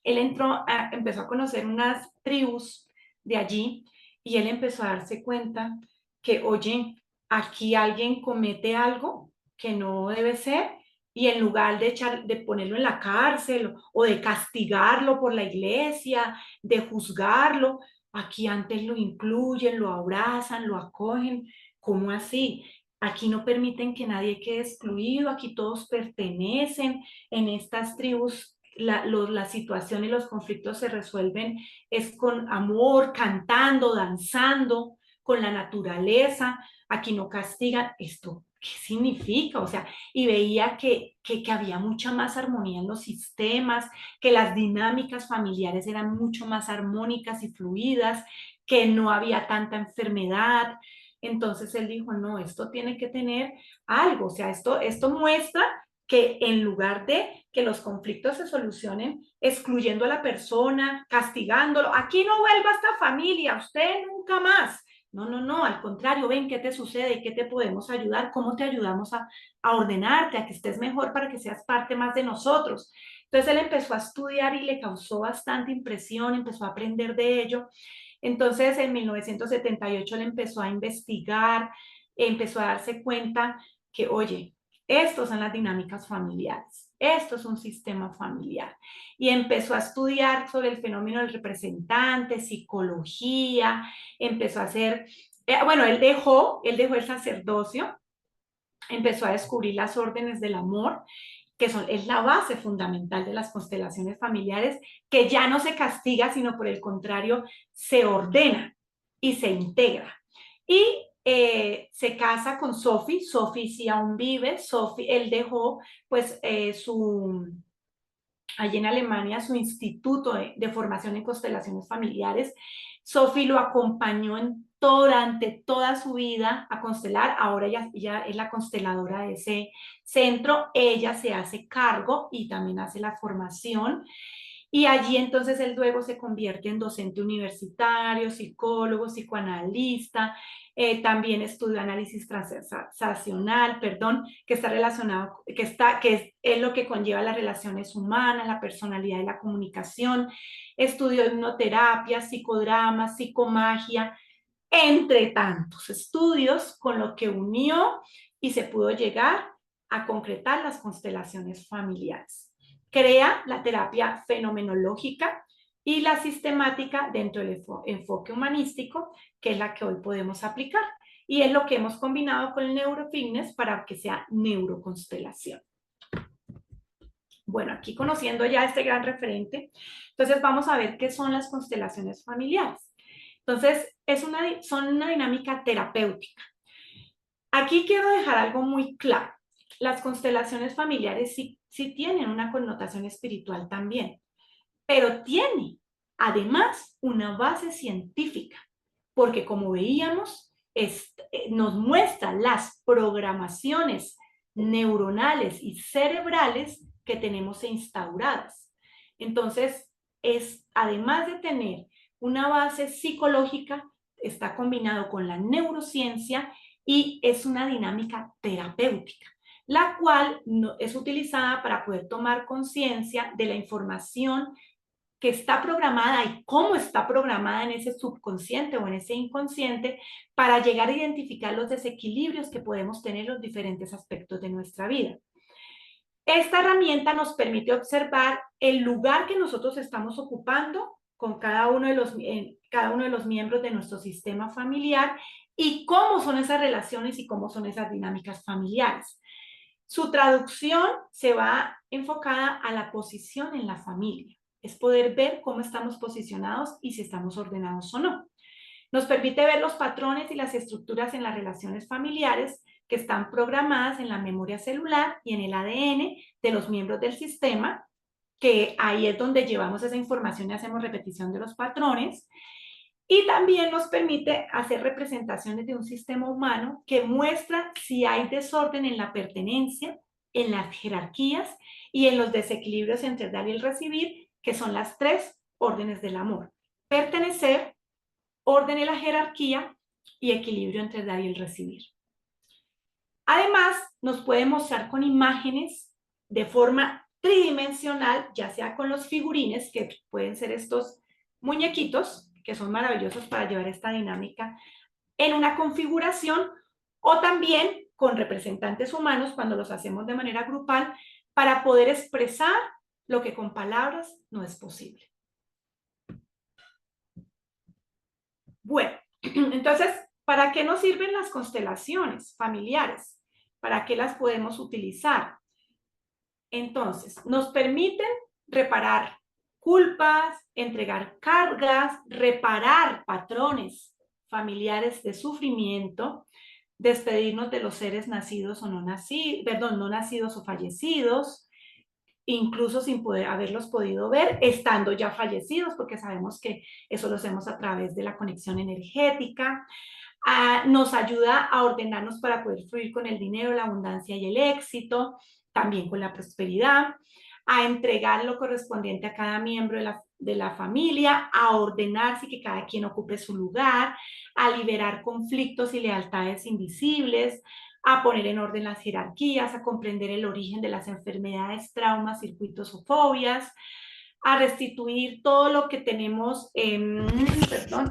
él empezó a conocer unas tribus de allí y él empezó a darse cuenta que, oye, aquí alguien comete algo que no debe ser y en lugar de ponerlo en la cárcel o de castigarlo por la iglesia, de juzgarlo, aquí antes lo incluyen, lo abrazan, lo acogen. ¿Cómo así? Aquí no permiten que nadie quede excluido, aquí todos pertenecen. En estas tribus la situación y los conflictos se resuelven es con amor, cantando, danzando, con la naturaleza. Aquí no castigan. ¿Esto qué significa? O sea, y veía que había mucha más armonía en los sistemas, que las dinámicas familiares eran mucho más armónicas y fluidas, que no había tanta enfermedad. Entonces él dijo, no, esto tiene que tener algo. O sea, esto muestra que en lugar de que los conflictos se solucionen excluyendo a la persona, castigándolo, aquí no vuelva a esta familia, usted nunca más. No, no, no, al contrario, ven qué te sucede, qué te podemos ayudar, cómo te ayudamos a ordenarte, a que estés mejor para que seas parte más de nosotros. Entonces él empezó a estudiar y le causó bastante impresión, empezó a aprender de ello. Entonces en 1978 él empezó a investigar, empezó a darse cuenta que, oye, estas son las dinámicas familiares. Esto es un sistema familiar. Y empezó a estudiar sobre el fenómeno del representante, psicología, empezó a hacer, bueno, él dejó el sacerdocio, empezó a descubrir las órdenes del amor, que es la base fundamental de las constelaciones familiares, que ya no se castiga, sino por el contrario, se ordena y se integra. Y se casa con Sophie. Sophie sí aún vive. Sophie, él dejó pues allí en Alemania su instituto de formación en constelaciones familiares. Sophie lo acompañó durante toda su vida a constelar. Ahora ella es la consteladora de ese centro. Ella se hace cargo y también hace la formación. Y allí entonces él luego se convierte en docente universitario, psicólogo, psicoanalista, también estudió análisis transaccional, que está relacionado, que es lo que conlleva las relaciones humanas, la personalidad y la comunicación. Estudió hipnoterapia, psicodrama, psicomagia, entre tantos estudios, con lo que unió y se pudo llegar a concretar las constelaciones familiares. Crea la terapia fenomenológica y la sistemática dentro del enfoque humanístico, que es la que hoy podemos aplicar. y es lo que hemos combinado con el neurofitness para que sea neuroconstelación. Bueno, aquí conociendo ya este gran referente, entonces vamos a ver qué son las constelaciones familiares. Entonces, son una dinámica terapéutica. Aquí quiero dejar algo muy claro. Las constelaciones familiares sí tienen una connotación espiritual también, pero tiene además una base científica, porque como veíamos, nos muestra las programaciones neuronales y cerebrales que tenemos instauradas. Entonces, además de tener una base psicológica, está combinado con la neurociencia y es una dinámica terapéutica, la cual es utilizada para poder tomar conciencia de la información que está programada y cómo está programada en ese subconsciente o en ese inconsciente para llegar a identificar los desequilibrios que podemos tener en los diferentes aspectos de nuestra vida. Esta herramienta nos permite observar el lugar que nosotros estamos ocupando con cada uno de los miembros de nuestro sistema familiar y cómo son esas relaciones y cómo son esas dinámicas familiares. Su traducción se va enfocada a la posición en la familia. Es poder ver cómo estamos posicionados y si estamos ordenados o no. Nos permite ver los patrones y las estructuras en las relaciones familiares que están programadas en la memoria celular y en el ADN de los miembros del sistema, que ahí es donde llevamos esa información y hacemos repetición de los patrones. Y también nos permite hacer representaciones de un sistema humano que muestra si hay desorden en la pertenencia, en las jerarquías y en los desequilibrios entre el dar y el recibir, que son las 3 órdenes del amor: pertenecer, orden en la jerarquía y equilibrio entre el dar y el recibir. Además, nos puede mostrar con imágenes de forma tridimensional, ya sea con los figurines, que pueden ser estos muñequitos, que son maravillosos para llevar esta dinámica en una configuración, o también con representantes humanos cuando los hacemos de manera grupal para poder expresar lo que con palabras no es posible. Bueno, entonces, ¿para qué nos sirven las constelaciones familiares? ¿Para qué las podemos utilizar? Entonces, nos permiten reparar culpas, entregar cargas, reparar patrones familiares de sufrimiento, despedirnos de los seres nacidos o no nacidos o fallecidos, incluso sin poder haberlos podido ver, estando ya fallecidos, porque sabemos que eso lo hacemos a través de la conexión energética. Nos ayuda a ordenarnos para poder fluir con el dinero, la abundancia y el éxito, también con la prosperidad, a entregar lo correspondiente a cada miembro de la familia, a ordenarse y que cada quien ocupe su lugar, a liberar conflictos y lealtades invisibles, a poner en orden las jerarquías, a comprender el origen de las enfermedades, traumas, circuitos o fobias, a restituir todo lo que tenemos,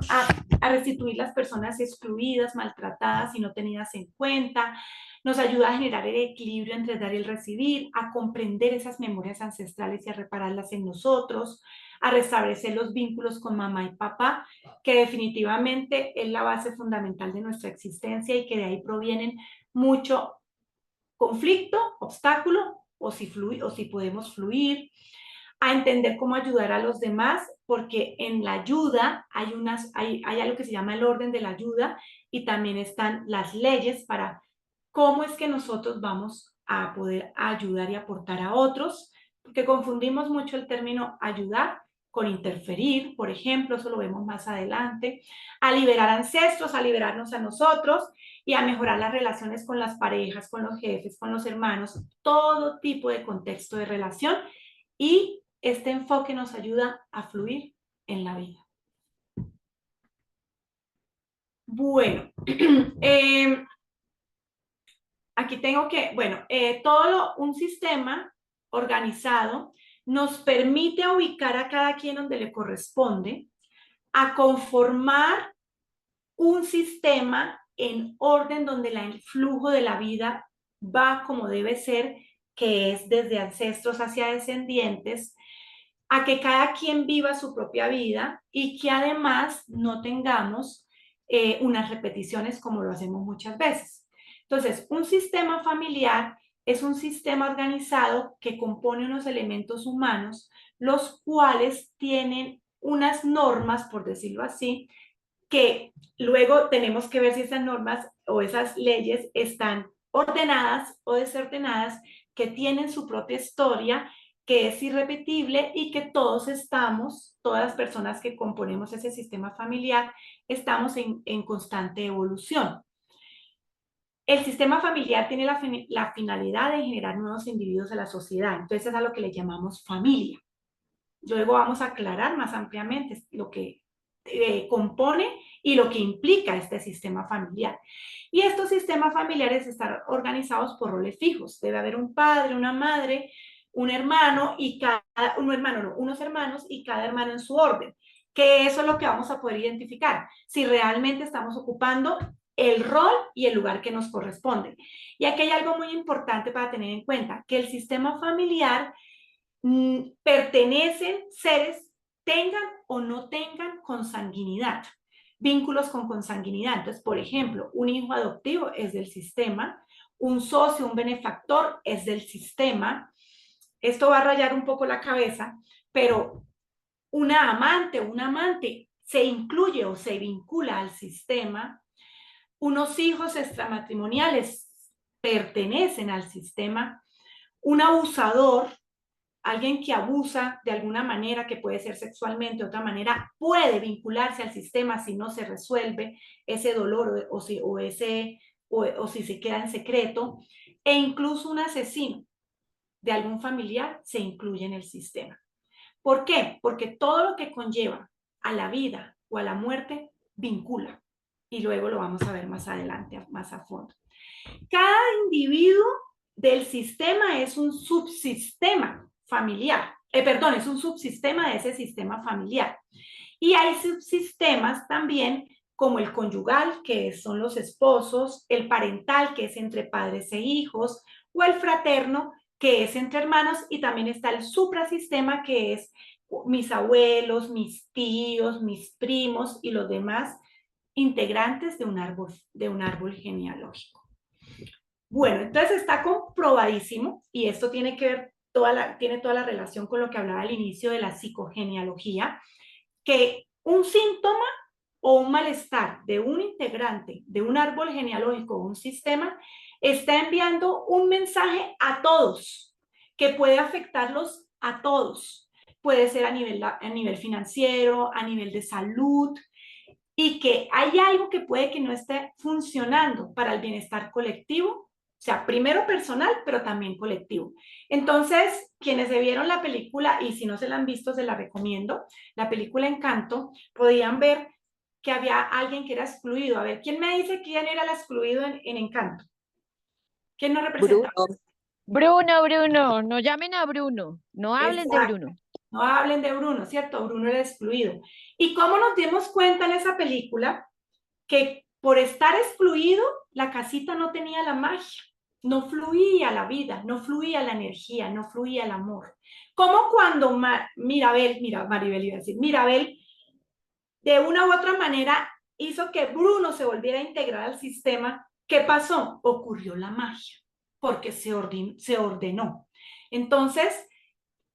a restituir las personas excluidas, maltratadas y no tenidas en cuenta. Nos ayuda a generar el equilibrio entre dar y el recibir, a comprender esas memorias ancestrales y a repararlas en nosotros, a restablecer los vínculos con mamá y papá, que definitivamente es la base fundamental de nuestra existencia y que de ahí provienen mucho conflicto, obstáculo, o si podemos fluir, a entender cómo ayudar a los demás, porque en la ayuda hay algo que se llama el orden de la ayuda y también están las leyes para cómo es que nosotros vamos a poder ayudar y aportar a otros, porque confundimos mucho el término ayudar con interferir, por ejemplo, eso lo vemos más adelante, a liberar ancestros, a liberarnos a nosotros y a mejorar las relaciones con las parejas, con los jefes, con los hermanos, todo tipo de contexto de relación, y este enfoque nos ayuda a fluir en la vida. Bueno, aquí tengo que, un sistema organizado nos permite ubicar a cada quien donde le corresponde, a conformar un sistema en orden donde el flujo de la vida va como debe ser, que es desde ancestros hacia descendientes, a que cada quien viva su propia vida y que además no tengamos unas repeticiones como lo hacemos muchas veces. Entonces, un sistema familiar es un sistema organizado que compone unos elementos humanos, los cuales tienen unas normas, por decirlo así, que luego tenemos que ver si esas normas o esas leyes están ordenadas o desordenadas, que tienen su propia historia, que es irrepetible y que todas las personas que componemos ese sistema familiar, estamos en constante evolución. El sistema familiar tiene la finalidad de generar nuevos individuos a la sociedad, entonces es a lo que le llamamos familia. Luego vamos a aclarar más ampliamente lo que compone y lo que implica este sistema familiar. Y estos sistemas familiares están organizados por roles fijos. Debe haber un padre, una madre, un hermano y unos hermanos y cada hermano en su orden. Que eso es lo que vamos a poder identificar, si realmente estamos ocupando el rol y el lugar que nos corresponde. Y aquí hay algo muy importante para tener en cuenta, que el sistema familiar pertenecen seres, tengan o no tengan consanguinidad, vínculos con consanguinidad. Entonces, por ejemplo, un hijo adoptivo es del sistema, un socio, un benefactor es del sistema. Esto va a rayar un poco la cabeza, pero una amante o un amante se incluye o se vincula al sistema. Unos hijos extramatrimoniales pertenecen al sistema. Un abusador, alguien que abusa de alguna manera, que puede ser sexualmente, de otra manera, puede vincularse al sistema si no se resuelve ese dolor o si se queda en secreto. E incluso un asesino de algún familiar se incluye en el sistema. ¿Por qué? Porque todo lo que conlleva a la vida o a la muerte vincula. Y luego lo vamos a ver más adelante, más a fondo. Cada individuo del sistema es un subsistema familiar. Es un subsistema de ese sistema familiar. Y hay subsistemas también como el conyugal, que son los esposos, el parental, que es entre padres e hijos, o el fraterno, que es entre hermanos, y también está el suprasistema, que es mis abuelos, mis tíos, mis primos y los demás integrantes de un árbol genealógico. Bueno, entonces está comprobadísimo, y esto tiene que ver tiene toda la relación con lo que hablaba al inicio de la psicogenealogía, que un síntoma o un malestar de un integrante de un árbol genealógico o un sistema está enviando un mensaje a todos, que puede afectarlos a todos. Puede ser a nivel financiero, a nivel de salud, y que hay algo que puede que no esté funcionando para el bienestar colectivo, o sea, primero personal, pero también colectivo. Entonces, quienes se vieron la película, y si no se la han visto, se la recomiendo, la película Encanto, podían ver que había alguien que era excluido. A ver, ¿quién me dice quién era el excluido en Encanto? ¿Quién nos representa? Bruno, no llamen a Bruno, no hablen de Exacto. Bruno. No hablen de Bruno, ¿cierto? Bruno era excluido. ¿Y cómo nos dimos cuenta en esa película? Que por estar excluido, la casita no tenía la magia, no fluía la vida, no fluía la energía, no fluía el amor. Como cuando Mirabel de una u otra manera hizo que Bruno se volviera a integrar al sistema. ¿Qué pasó? Ocurrió la magia, porque se ordenó. Entonces,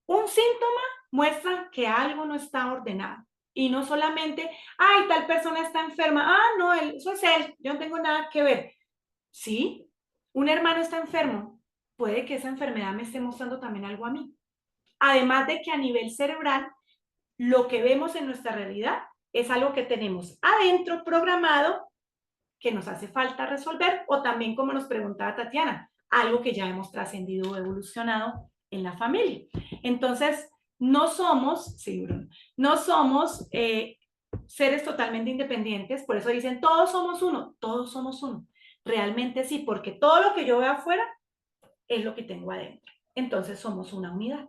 un síntoma muestra que algo no está ordenado. Y no solamente, ay, tal persona está enferma, no, eso es él, yo no tengo nada que ver. Sí, un hermano está enfermo, puede que esa enfermedad me esté mostrando también algo a mí. Además de que a nivel cerebral, lo que vemos en nuestra realidad es algo que tenemos adentro programado, que nos hace falta resolver, o también, como nos preguntaba Tatiana, algo que ya hemos trascendido o evolucionado en la familia. Entonces, no somos seres totalmente independientes, por eso dicen, todos somos uno. Realmente sí, porque todo lo que yo veo afuera es lo que tengo adentro. Entonces somos una unidad.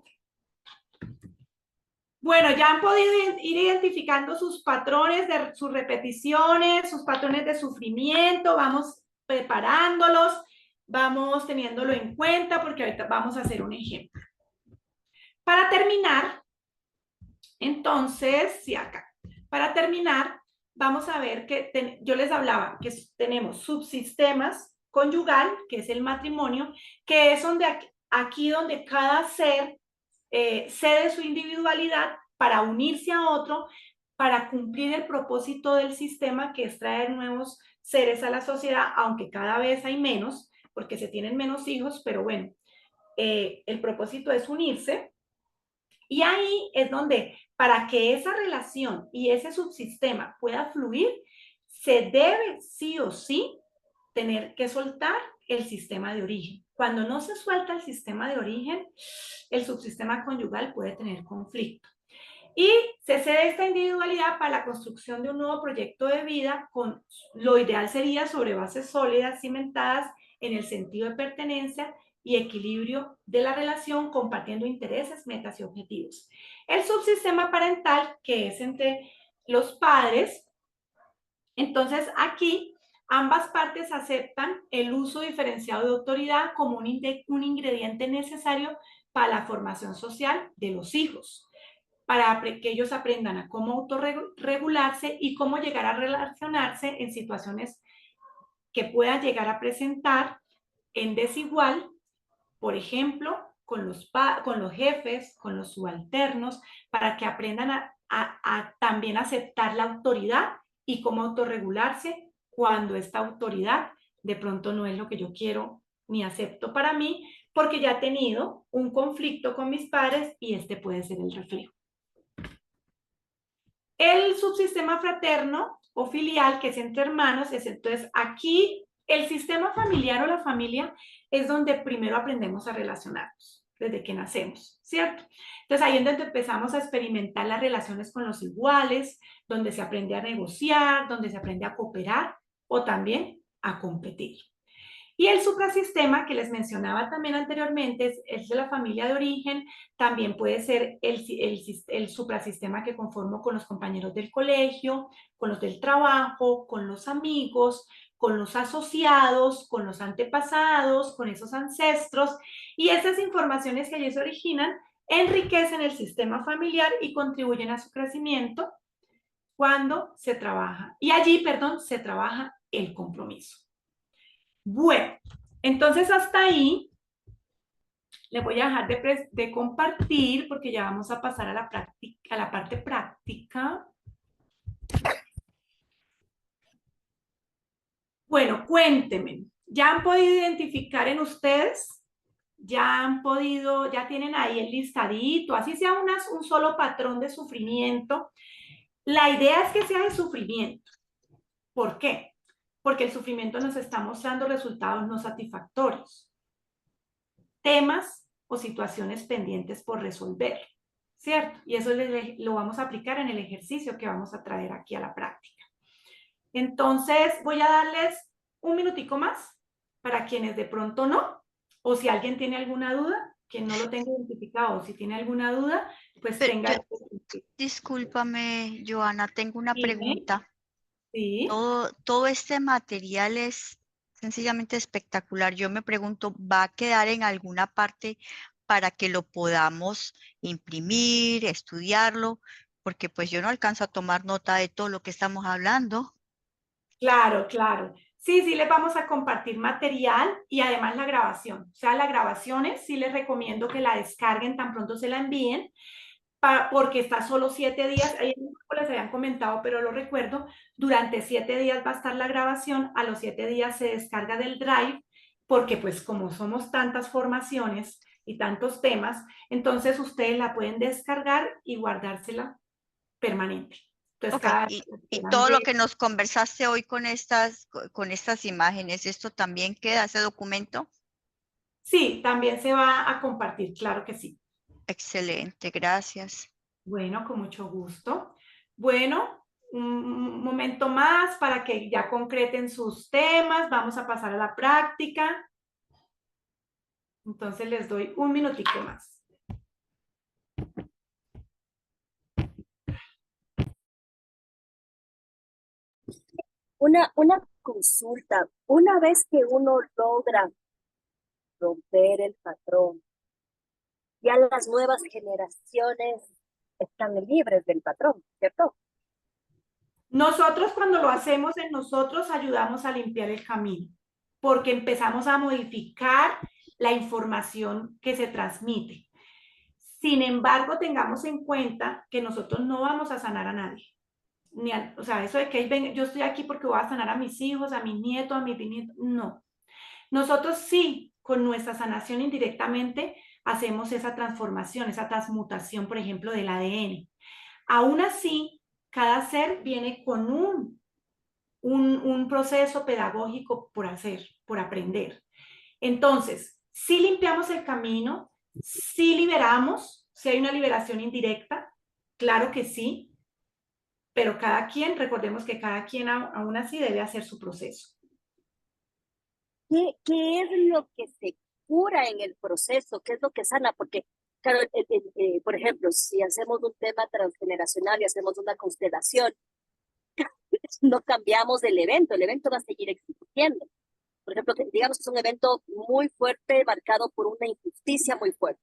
Bueno, ya han podido ir identificando sus patrones, sus repeticiones, sus patrones de sufrimiento, vamos preparándolos, vamos teniéndolo en cuenta, porque ahorita vamos a hacer un ejemplo. Para terminar, entonces, sí, acá. Para terminar, vamos a ver que yo les hablaba que tenemos subsistemas conyugal, que es el matrimonio, que es donde aquí donde cada ser cede su individualidad para unirse a otro, para cumplir el propósito del sistema, que es traer nuevos seres a la sociedad, aunque cada vez hay menos, porque se tienen menos hijos, pero bueno, el propósito es unirse. Y ahí es donde, para que esa relación y ese subsistema pueda fluir, se debe sí o sí tener que soltar el sistema de origen. Cuando no se suelta el sistema de origen, el subsistema conyugal puede tener conflicto. Y se cede esta individualidad para la construcción de un nuevo proyecto de vida, con lo ideal sería sobre bases sólidas, cimentadas en el sentido de pertenencia y equilibrio de la relación, compartiendo intereses, metas y objetivos. El subsistema parental, que es entre los padres, entonces aquí ambas partes aceptan el uso diferenciado de autoridad como un ingrediente necesario para la formación social de los hijos, para que ellos aprendan a cómo autorregularse y cómo llegar a relacionarse en situaciones que puedan llegar a presentar en desigual, por ejemplo, con los jefes, con los subalternos, para que aprendan a también aceptar la autoridad y cómo autorregularse cuando esta autoridad de pronto no es lo que yo quiero ni acepto para mí, porque ya he tenido un conflicto con mis padres y este puede ser el reflejo. El subsistema fraterno o filial, que es entre hermanos, es entonces aquí el sistema familiar o la familia es donde primero aprendemos a relacionarnos, desde que nacemos, ¿cierto? Entonces ahí es donde empezamos a experimentar las relaciones con los iguales, donde se aprende a negociar, donde se aprende a cooperar o también a competir. Y el suprasistema que les mencionaba también anteriormente es de la familia de origen, también puede ser el suprasistema que conformo con los compañeros del colegio, con los del trabajo, con los amigos, con los asociados, con los antepasados, con esos ancestros, y esas informaciones que allí se originan enriquecen el sistema familiar y contribuyen a su crecimiento cuando se trabaja. Y allí, perdón, se trabaja el compromiso. Bueno, entonces hasta ahí le voy a dejar de compartir porque ya vamos a pasar a la práctica, a la parte práctica. Bueno, cuéntenme, ¿ya han podido identificar en ustedes? ¿Ya tienen ahí el listadito, así sea un solo patrón de sufrimiento? La idea es que sea de sufrimiento. ¿Por qué? Porque el sufrimiento nos está mostrando resultados no satisfactorios, temas o situaciones pendientes por resolver, ¿cierto? Y eso lo vamos a aplicar en el ejercicio que vamos a traer aquí a la práctica. Entonces, voy a darles un minutico más para quienes de pronto no, o si alguien tiene alguna duda, que no lo tenga identificado, o si tiene alguna duda, pues tenga... Discúlpame, Joana, tengo una ¿Sí? pregunta. Sí. Todo este material es sencillamente espectacular. Yo me pregunto, ¿va a quedar en alguna parte para que lo podamos imprimir, estudiarlo? Porque pues yo no alcanzo a tomar nota de todo lo que estamos hablando. Claro, claro. Sí, sí, les vamos a compartir material y además la grabación. O sea, las grabaciones sí les recomiendo que la descarguen tan pronto se la envíen, porque está solo 7 días. Ahí les habían comentado, pero lo recuerdo. Durante 7 días va a estar la grabación. A los 7 días se descarga del Drive, porque pues como somos tantas formaciones y tantos temas, entonces ustedes la pueden descargar y guardársela permanente. Entonces, Ok, y todo lo que nos conversaste hoy con estas imágenes, ¿esto también queda, ese documento? Sí, también se va a compartir, claro que sí. Excelente, gracias. Bueno, con mucho gusto. Bueno, un momento más para que ya concreten sus temas. Vamos a pasar a la práctica. Entonces les doy un minutico más. Una consulta, una vez que uno logra romper el patrón, ya las nuevas generaciones están libres del patrón, ¿cierto? Nosotros cuando lo hacemos en nosotros ayudamos a limpiar el camino, porque empezamos a modificar la información que se transmite. Sin embargo, tengamos en cuenta que nosotros no vamos a sanar a nadie. O sea, eso de que yo estoy aquí porque voy a sanar a mis hijos, a mis nietos, a mis bisnietos, no. Nosotros sí, con nuestra sanación indirectamente, hacemos esa transformación, esa transmutación, por ejemplo, del ADN. Aún así, cada ser viene con un proceso pedagógico por hacer, por aprender. Entonces, si limpiamos el camino, si liberamos, si hay una liberación indirecta, claro que sí, pero cada quien, recordemos que cada quien aún así debe hacer su proceso. ¿Qué es lo que se cura en el proceso? ¿Qué es lo que sana? Porque, claro, por ejemplo, si hacemos un tema transgeneracional y hacemos una constelación, no cambiamos el evento va a seguir existiendo. Por ejemplo, digamos que es un evento muy fuerte, marcado por una injusticia muy fuerte.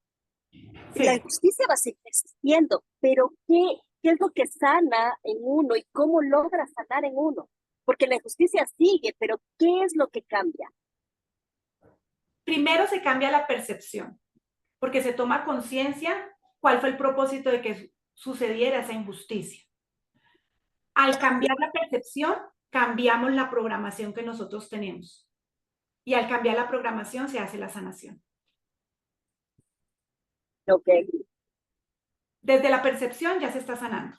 Sí. La injusticia va a seguir existiendo, pero ¿qué es lo que sana en uno y cómo logra sanar en uno? Porque la injusticia sigue, pero ¿qué es lo que cambia? Primero se cambia la percepción, porque se toma conciencia cuál fue el propósito de que sucediera esa injusticia. Al cambiar la percepción, cambiamos la programación que nosotros tenemos. Y al cambiar la programación se hace la sanación. Ok. Desde la percepción ya se está sanando.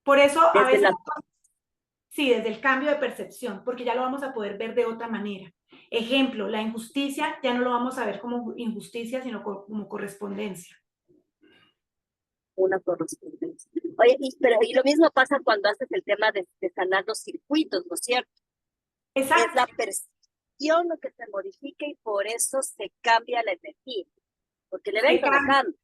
Por eso a Desde veces... Sí, desde el cambio de percepción, porque ya lo vamos a poder ver de otra manera. Ejemplo, la injusticia ya no lo vamos a ver como injusticia, sino como correspondencia. Una correspondencia. Oye, y lo mismo pasa cuando haces el tema de sanar los circuitos, ¿no es cierto? Exacto. Es la percepción lo que se modifica y por eso se cambia la energía, porque el evento no cambia.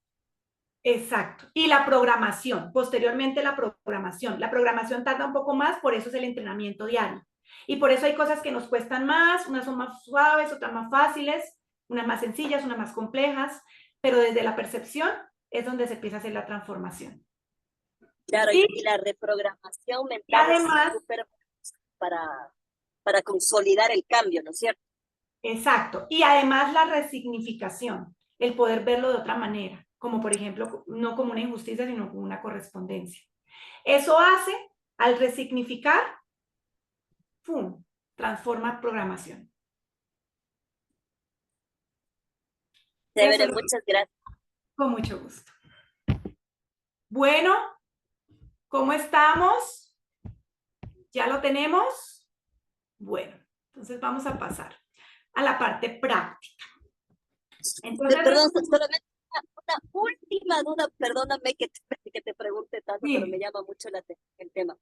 Exacto. Y la programación, posteriormente la programación. La programación tarda un poco más, por eso es el entrenamiento diario. Y por eso hay cosas que nos cuestan más, unas son más suaves, otras más fáciles, unas más sencillas, unas más complejas, pero desde la percepción es donde se empieza a hacer la transformación. Claro, y la reprogramación mental además, es súper para consolidar el cambio, ¿no es cierto? Exacto. Y además la resignificación, el poder verlo de otra manera, como por ejemplo, no como una injusticia, sino como una correspondencia. Eso hace, al resignificar, ¡pum!, transforma programación. Chévere, muchas gracias. Con mucho gusto. Bueno, ¿cómo estamos? ¿Ya lo tenemos? Bueno, entonces vamos a pasar a la parte práctica. Entonces, perdón, solamente una última duda, perdóname que te pregunte tanto, sí, pero me llama mucho el tema.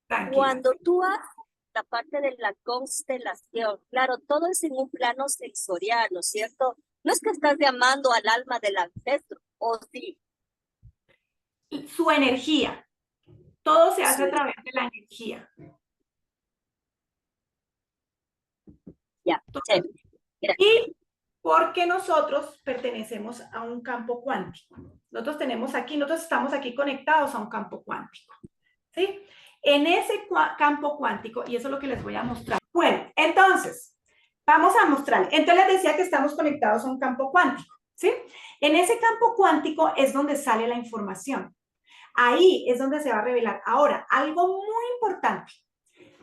Tranquila. Cuando tú haces la parte de la constelación, claro, todo es en un plano sensorial, ¿no es cierto? No es que estás llamando al alma del ancestro, ¿o sí? Su energía. Todo se hace a través de la energía. Ya, chévere. Y porque nosotros pertenecemos a un campo cuántico. Nosotros estamos aquí conectados a un campo cuántico. ¿Sí? En ese campo cuántico, y eso es lo que les voy a mostrar. Bueno, entonces, vamos a mostrar. Entonces les decía que estamos conectados a un campo cuántico. ¿Sí? En ese campo cuántico es donde sale la información. Ahí es donde se va a revelar. Ahora, algo muy importante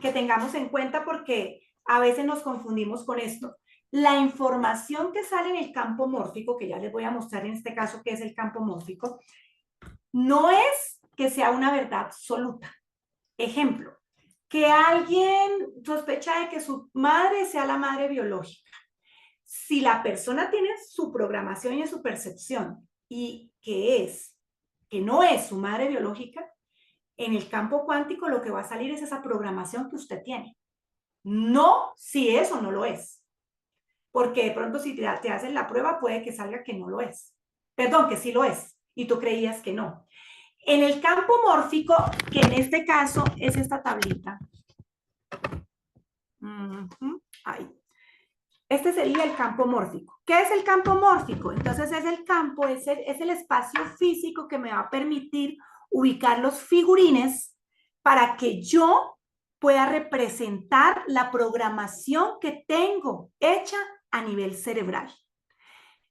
que tengamos en cuenta porque a veces nos confundimos con esto. La información que sale en el campo mórfico, que ya les voy a mostrar en este caso qué es el campo mórfico, no es que sea una verdad absoluta. Ejemplo, que alguien sospecha de que su madre sea la madre biológica. Si la persona tiene su programación y su percepción y que no es su madre biológica, en el campo cuántico lo que va a salir es esa programación que usted tiene. No si eso no lo es. Porque de pronto si te hacen la prueba puede que salga que no lo es. Perdón, que sí lo es. Y tú creías que no. En el campo mórfico, que en este caso es esta tablita. Ahí. Este sería el campo mórfico. ¿Qué es el campo mórfico? Entonces es el campo, es el espacio físico que me va a permitir ubicar los figurines para que yo pueda representar la programación que tengo hecha a nivel cerebral.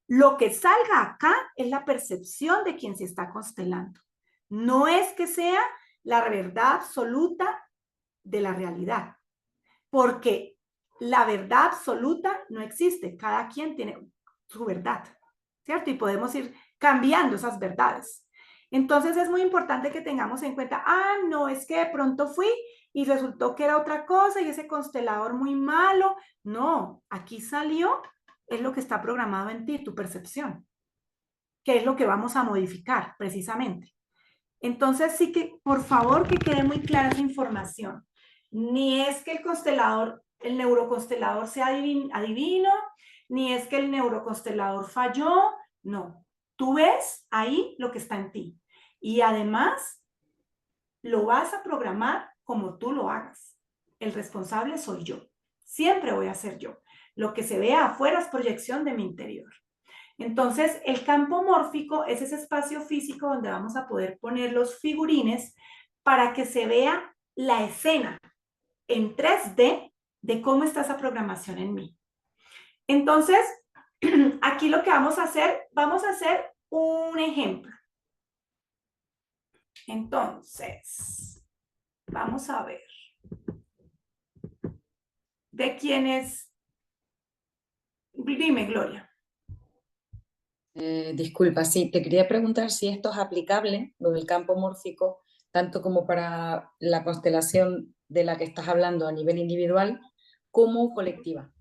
Lo que salga acá es la percepción de quien se está constelando. No es que sea la verdad absoluta de la realidad, porque la verdad absoluta no existe. Cada quien tiene su verdad, ¿cierto? Y podemos ir cambiando esas verdades. Entonces es muy importante que tengamos en cuenta, no, es que de pronto fui y resultó que era otra cosa y ese constelador muy malo. No, aquí salió, es lo que está programado en ti, tu percepción, que es lo que vamos a modificar precisamente. Entonces sí que, por favor, que quede muy clara esa información. Ni es que el constelador, el neuroconstelador sea adivino, ni es que el neuroconstelador falló, no. Tú ves ahí lo que está en ti. Y además, lo vas a programar como tú lo hagas. El responsable soy yo. Siempre voy a ser yo. Lo que se vea afuera es proyección de mi interior. Entonces, el campo mórfico es ese espacio físico donde vamos a poder poner los figurines para que se vea la escena en 3D de cómo está esa programación en mí. Entonces, aquí lo que vamos a hacer un ejemplo. Entonces, vamos a ver. ¿De quién es? Dime, Gloria. Disculpa, sí, te quería preguntar si esto es aplicable, lo del campo mórfico, tanto como para la constelación de la que estás hablando a nivel individual, como colectiva.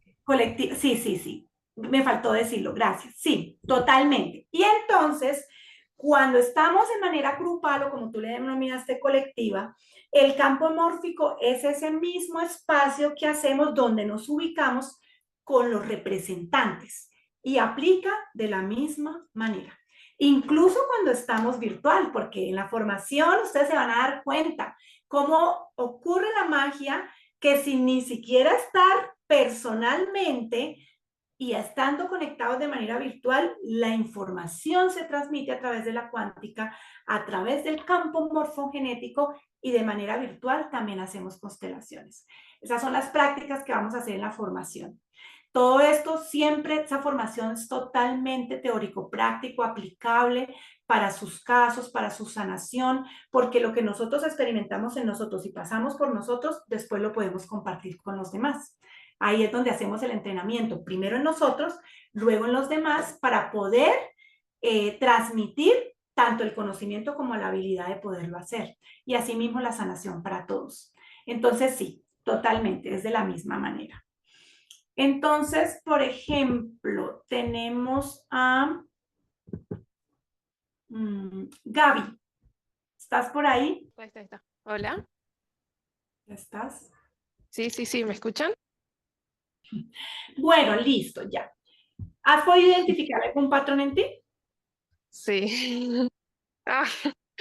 Sí. Me faltó decirlo, gracias. Sí, totalmente. Y entonces, cuando estamos en manera grupal o como tú le denominaste colectiva, el campo mórfico es ese mismo espacio que hacemos donde nos ubicamos con los representantes y aplica de la misma manera. Incluso cuando estamos virtual, porque en la formación ustedes se van a dar cuenta cómo ocurre la magia que sin ni siquiera estar personalmente y estando conectados de manera virtual, la información se transmite a través de la cuántica, a través del campo morfogenético y de manera virtual también hacemos constelaciones. Esas son las prácticas que vamos a hacer en la formación. Todo esto siempre, esa formación es totalmente teórico-práctico, aplicable para sus casos, para su sanación, porque lo que nosotros experimentamos en nosotros y pasamos por nosotros, después lo podemos compartir con los demás. Ahí es donde hacemos el entrenamiento, primero en nosotros, luego en los demás, para poder transmitir tanto el conocimiento como la habilidad de poderlo hacer. Y asimismo la sanación para todos. Entonces sí, totalmente, es de la misma manera. Entonces, por ejemplo, tenemos a Gaby. ¿Estás por ahí? Ahí está. Hola. ¿Ya estás? Sí, ¿me escuchan? Bueno, listo, ya. ¿Has podido identificar algún patrón en ti? Sí. Ah,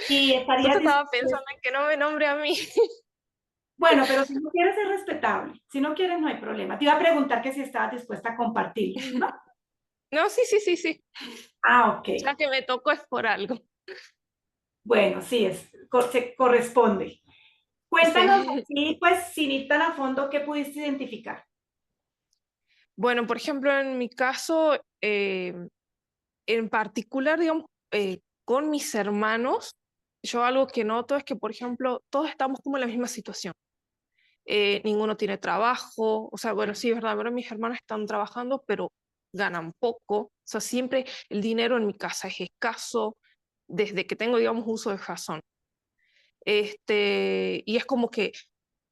Y estarías justo estaba dispuesta. pensando en que no me nombre a mí. Bueno, pero si no quieres es respetable. Si no quieres, no hay problema. Te iba a preguntar que si estabas dispuesta a compartirlo, ¿no? No, sí. Ok. Ya que me tocó es por algo. Bueno, sí, se corresponde. Cuéntanos Sí. así, pues, sin ir tan a fondo, ¿qué pudiste identificar? Bueno, por ejemplo, en mi caso, en particular, digamos, con mis hermanos, yo algo que noto es que, por ejemplo, todos estamos como en la misma situación. Ninguno tiene trabajo, o sea, bueno, sí, es verdad, ahora mis hermanos están trabajando, pero ganan poco, o sea, siempre el dinero en mi casa es escaso desde que tengo, digamos, uso de razón. Y es como que,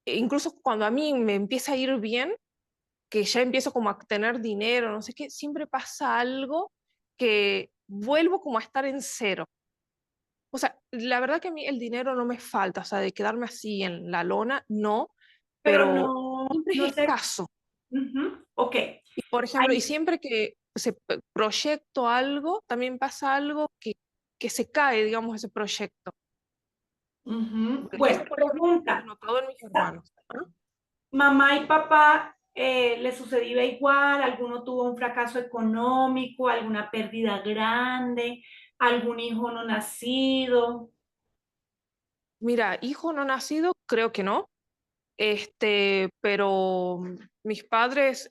incluso cuando a mí me empieza a ir bien, que ya empiezo como a tener dinero, no sé qué, siempre pasa algo que vuelvo como a estar en cero. O sea, la verdad que a mí el dinero no me falta, o sea, de quedarme así en la lona, no, Pero pero no, siempre no es sé. escaso. Ok. Y por ejemplo, y siempre que proyecto algo, también pasa algo que se cae, digamos, ese proyecto. Y Bueno, eso, por ejemplo, lo he pregunta. notado en mis hermanos. ¿Ah? ¿Mamá y papá le sucedió igual? ¿Alguno tuvo un fracaso económico, alguna pérdida grande, algún hijo no nacido? Mira, hijo no nacido, creo que no. Pero mis padres,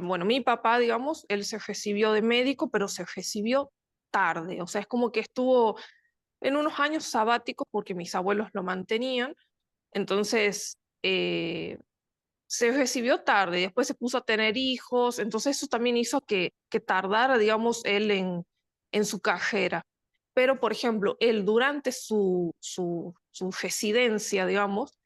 bueno, mi papá, digamos, él se recibió de médico, pero se recibió tarde. O sea, es como que estuvo en unos años sabáticos porque mis abuelos lo mantenían. Entonces, se recibió tarde, después se puso a tener hijos, entonces eso también hizo que tardara, digamos, él en su carrera. Pero, por ejemplo, él durante su residencia, digamos,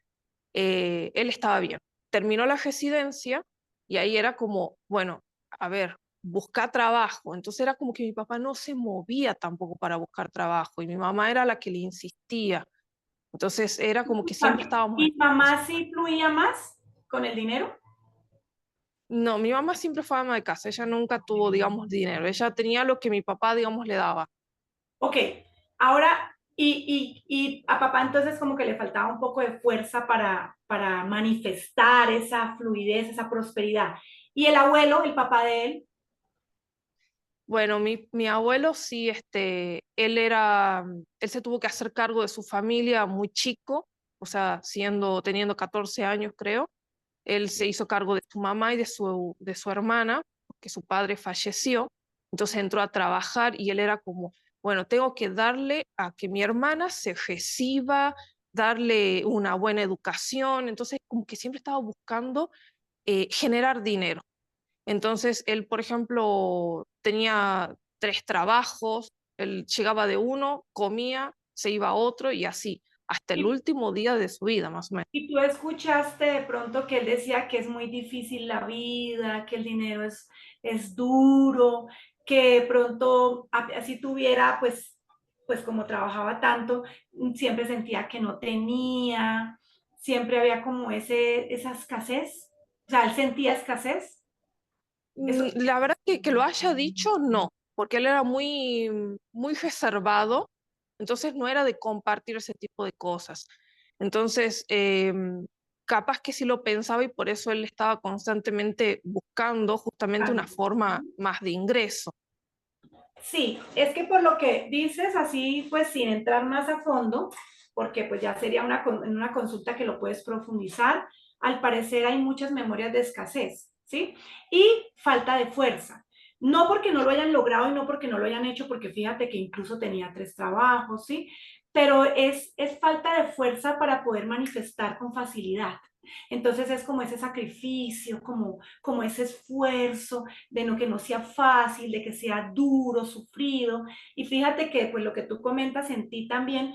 él estaba bien. Terminó la residencia y ahí era como, bueno, a ver, busca trabajo. Entonces era como que mi papá no se movía tampoco para buscar trabajo y mi mamá era la que le insistía. Entonces era como que siempre estábamos en ¿Y mamá sí fluía más con el dinero? No, mi mamá siempre fue ama de casa, ella nunca tuvo, digamos, dinero, ella tenía lo que mi papá, digamos, le daba. Ok, ahora, y a papá entonces como que le faltaba un poco de fuerza para manifestar esa fluidez, esa prosperidad. Y el abuelo, el papá de él, Bueno, mi abuelo sí, él se tuvo que hacer cargo de su familia muy chico, o sea, teniendo 14 años, creo. Él se hizo cargo de su mamá y de su hermana, porque su padre falleció. Entonces entró a trabajar y él era como, bueno, tengo que darle a que mi hermana se reciba, darle una buena educación. Entonces, como que siempre estaba buscando generar dinero. Entonces, él, por ejemplo, tenía 3 trabajos, él llegaba de uno, comía, se iba a otro y así, hasta el y, último día de su vida, más o menos. y tú escuchaste de pronto que él decía que es muy difícil la vida, que el dinero es duro, que de pronto así tuviera, pues como trabajaba tanto, siempre sentía que no tenía, siempre había como esa escasez, o sea, él sentía escasez. Eso, La verdad que lo haya dicho, no, porque él era muy reservado, entonces no era de compartir ese tipo de cosas. Entonces, capaz que sí lo pensaba y por eso él estaba constantemente buscando justamente una forma más de ingreso. sí, es que por lo que dices, así pues sin entrar más a fondo, porque pues ya sería en una consulta que lo puedes profundizar, al parecer hay muchas memorias de escasez, ¿sí? Y falta de fuerza. No porque no lo hayan logrado y no porque no lo hayan hecho, porque fíjate que incluso tenía 3 trabajos, ¿sí? Pero es falta de fuerza para poder manifestar con facilidad. Entonces es como ese sacrificio, como ese esfuerzo de no que no sea fácil, de que sea duro, sufrido. Y fíjate que pues lo que tú comentas en ti también,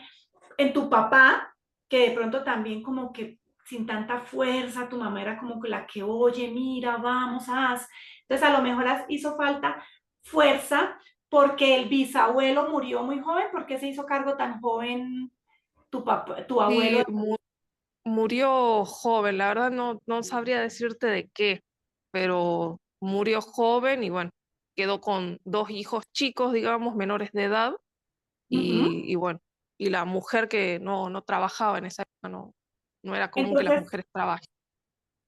en tu papá, que de pronto también como que sin tanta fuerza, tu mamá era como la que oye, mira, vamos, haz. Entonces a lo mejor hizo falta fuerza porque el bisabuelo murió muy joven. ¿Por qué se hizo cargo tan joven tu papá, tu abuelo? Sí, murió joven, la verdad no sabría decirte de qué, pero murió joven y bueno, quedó con 2 hijos chicos, digamos, menores de edad, Ujú. y bueno, y la mujer que no trabajaba en esa época, no era común que las Entonces, mujeres trabajen.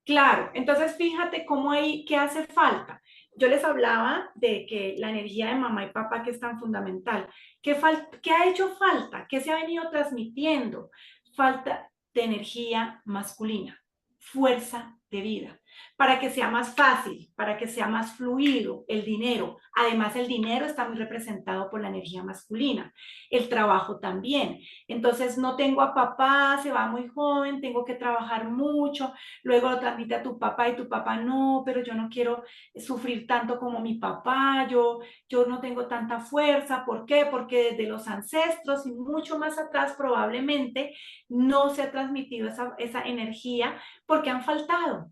claro, entonces fíjate cómo ahí, qué hace falta. Yo les hablaba de que la energía de mamá y papá que es tan fundamental. ¿Qué ha hecho falta? ¿Qué se ha venido transmitiendo? Falta de energía masculina, fuerza de vida, para que sea más fácil, para que sea más fluido el dinero. Además, el dinero está muy representado por la energía masculina, el trabajo también. Entonces, no tengo a papá, se va muy joven, tengo que trabajar mucho, luego lo transmite a tu papá y tu papá no, pero yo no quiero sufrir tanto como mi papá, yo no tengo tanta fuerza. ¿Por qué? Porque desde los ancestros y mucho más atrás probablemente no se ha transmitido esa energía porque han faltado.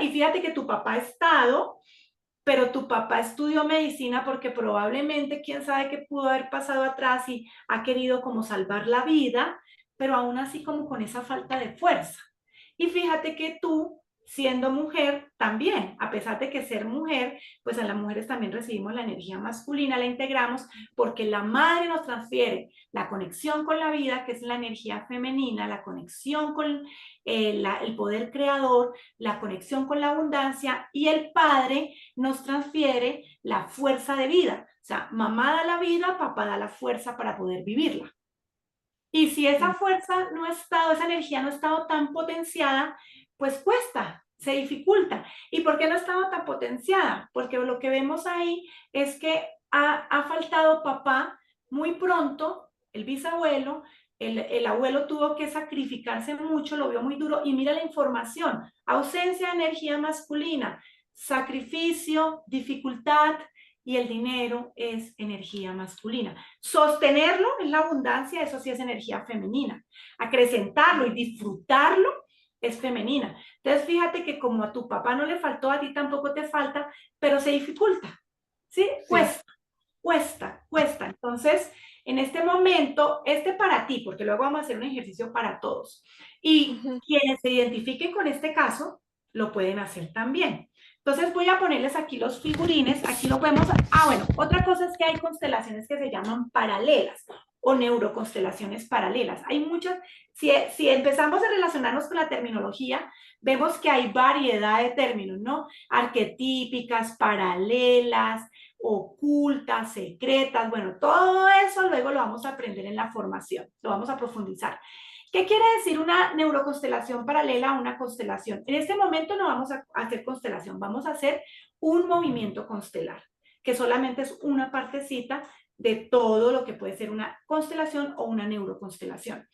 Y fíjate que tu papá ha estado, pero tu papá estudió medicina porque probablemente, quién sabe qué pudo haber pasado atrás y ha querido como salvar la vida, pero aún así como con esa falta de fuerza. Y fíjate que tú, siendo mujer, también, a pesar de que ser mujer, pues a las mujeres también recibimos la energía masculina, la integramos porque la madre nos transfiere la conexión con la vida, que es la energía femenina, la conexión con el poder creador, la conexión con la abundancia, y el padre nos transfiere la fuerza de vida. O sea, mamá da la vida, papá da la fuerza para poder vivirla. Y si esa fuerza no ha estado, esa energía no ha estado tan potenciada, pues cuesta, se dificulta. ¿Y por qué no ha estado tan potenciada? Porque lo que vemos ahí es que ha faltado papá muy pronto, el bisabuelo, el abuelo tuvo que sacrificarse mucho, lo vio muy duro, y mira la información: ausencia de energía masculina, sacrificio, dificultad, y el dinero es energía masculina. Sostenerlo es la abundancia, eso sí es energía femenina. Acrecentarlo y disfrutarlo es femenina. Entonces fíjate que como a tu papá no le faltó, a ti tampoco te falta, pero se dificulta, ¿sí? Cuesta. Entonces, en este momento, para ti, porque luego vamos a hacer un ejercicio para todos. Y quienes se identifiquen con este caso, lo pueden hacer también. Entonces voy a ponerles aquí los figurines, aquí lo podemos... bueno, otra cosa es que hay constelaciones que se llaman paralelas o neuroconstelaciones paralelas. Hay muchas, si empezamos a relacionarnos con la terminología, vemos que hay variedad de términos, ¿no? Arquetípicas, paralelas, ocultas, secretas, bueno, todo eso luego lo vamos a aprender en la formación, lo vamos a profundizar. ¿Qué quiere decir una neuroconstelación paralela a una constelación? En este momento no vamos a hacer constelación, vamos a hacer un movimiento constelar, que solamente es una partecita de todo lo que puede ser una constelación o una neuroconstelación.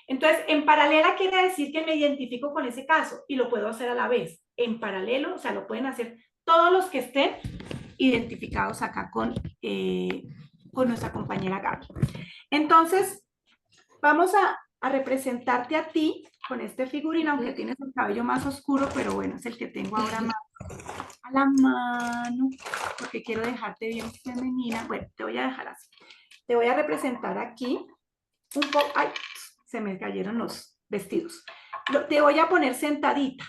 Entonces, en paralela quiere decir que me identifico con ese caso y lo puedo hacer a la vez. En paralelo, o sea, lo pueden hacer todos los que estén identificados acá con nuestra compañera Gaby. Entonces, vamos a representarte a ti con este figurín, aunque tienes el cabello más oscuro, pero bueno, es el que tengo ahora más a la mano, porque quiero dejarte bien femenina. Bueno, te voy a dejar así. Te voy a representar aquí un poco... ¡Ay! Se me cayeron los vestidos. Te voy a poner sentadita.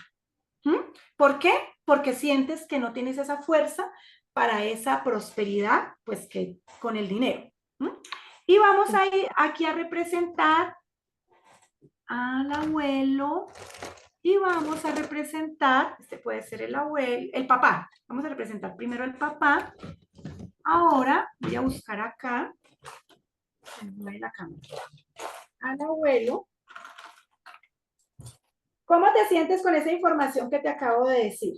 ¿Por qué? Porque sientes que no tienes esa fuerza para esa prosperidad, pues que con el dinero. Y vamos a ir aquí a representar al abuelo y vamos a representar, este puede ser el abuelo, el papá. Vamos a representar primero al papá. Ahora voy a buscar acá, la cámara, al abuelo. ¿Cómo te sientes con esa información que te acabo de decir?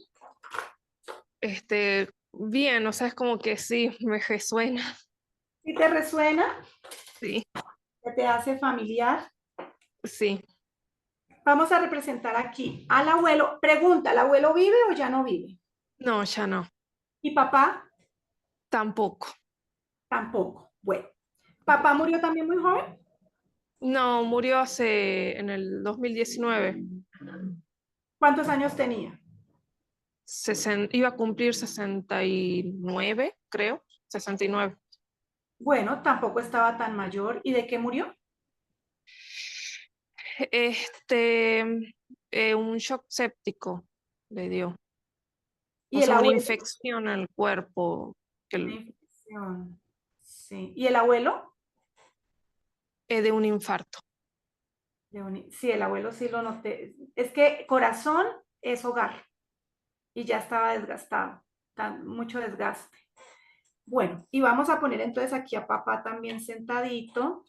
Bien, o sea, es como que sí, me resuena. ¿Sí te resuena? Sí. ¿Que te hace familiar? Sí. Vamos a representar aquí al abuelo. Pregunta, ¿el abuelo vive o ya no vive? No, ya no. ¿Y papá? Tampoco. Tampoco. Bueno. ¿Papá murió también muy joven? No, murió en el 2019. ¿Cuántos años tenía? Iba a cumplir 69, creo. 69. Bueno, tampoco estaba tan mayor. ¿Y de qué murió? Un shock séptico le dio. ¿Y O el sea, una abuelo? infección en el cuerpo. Una infección. Sí. ¿Y el abuelo? De un infarto. Sí, el abuelo sí lo noté. Es que corazón es hogar. Y ya estaba desgastado. Mucho desgaste. Bueno, y vamos a poner entonces aquí a papá también sentadito.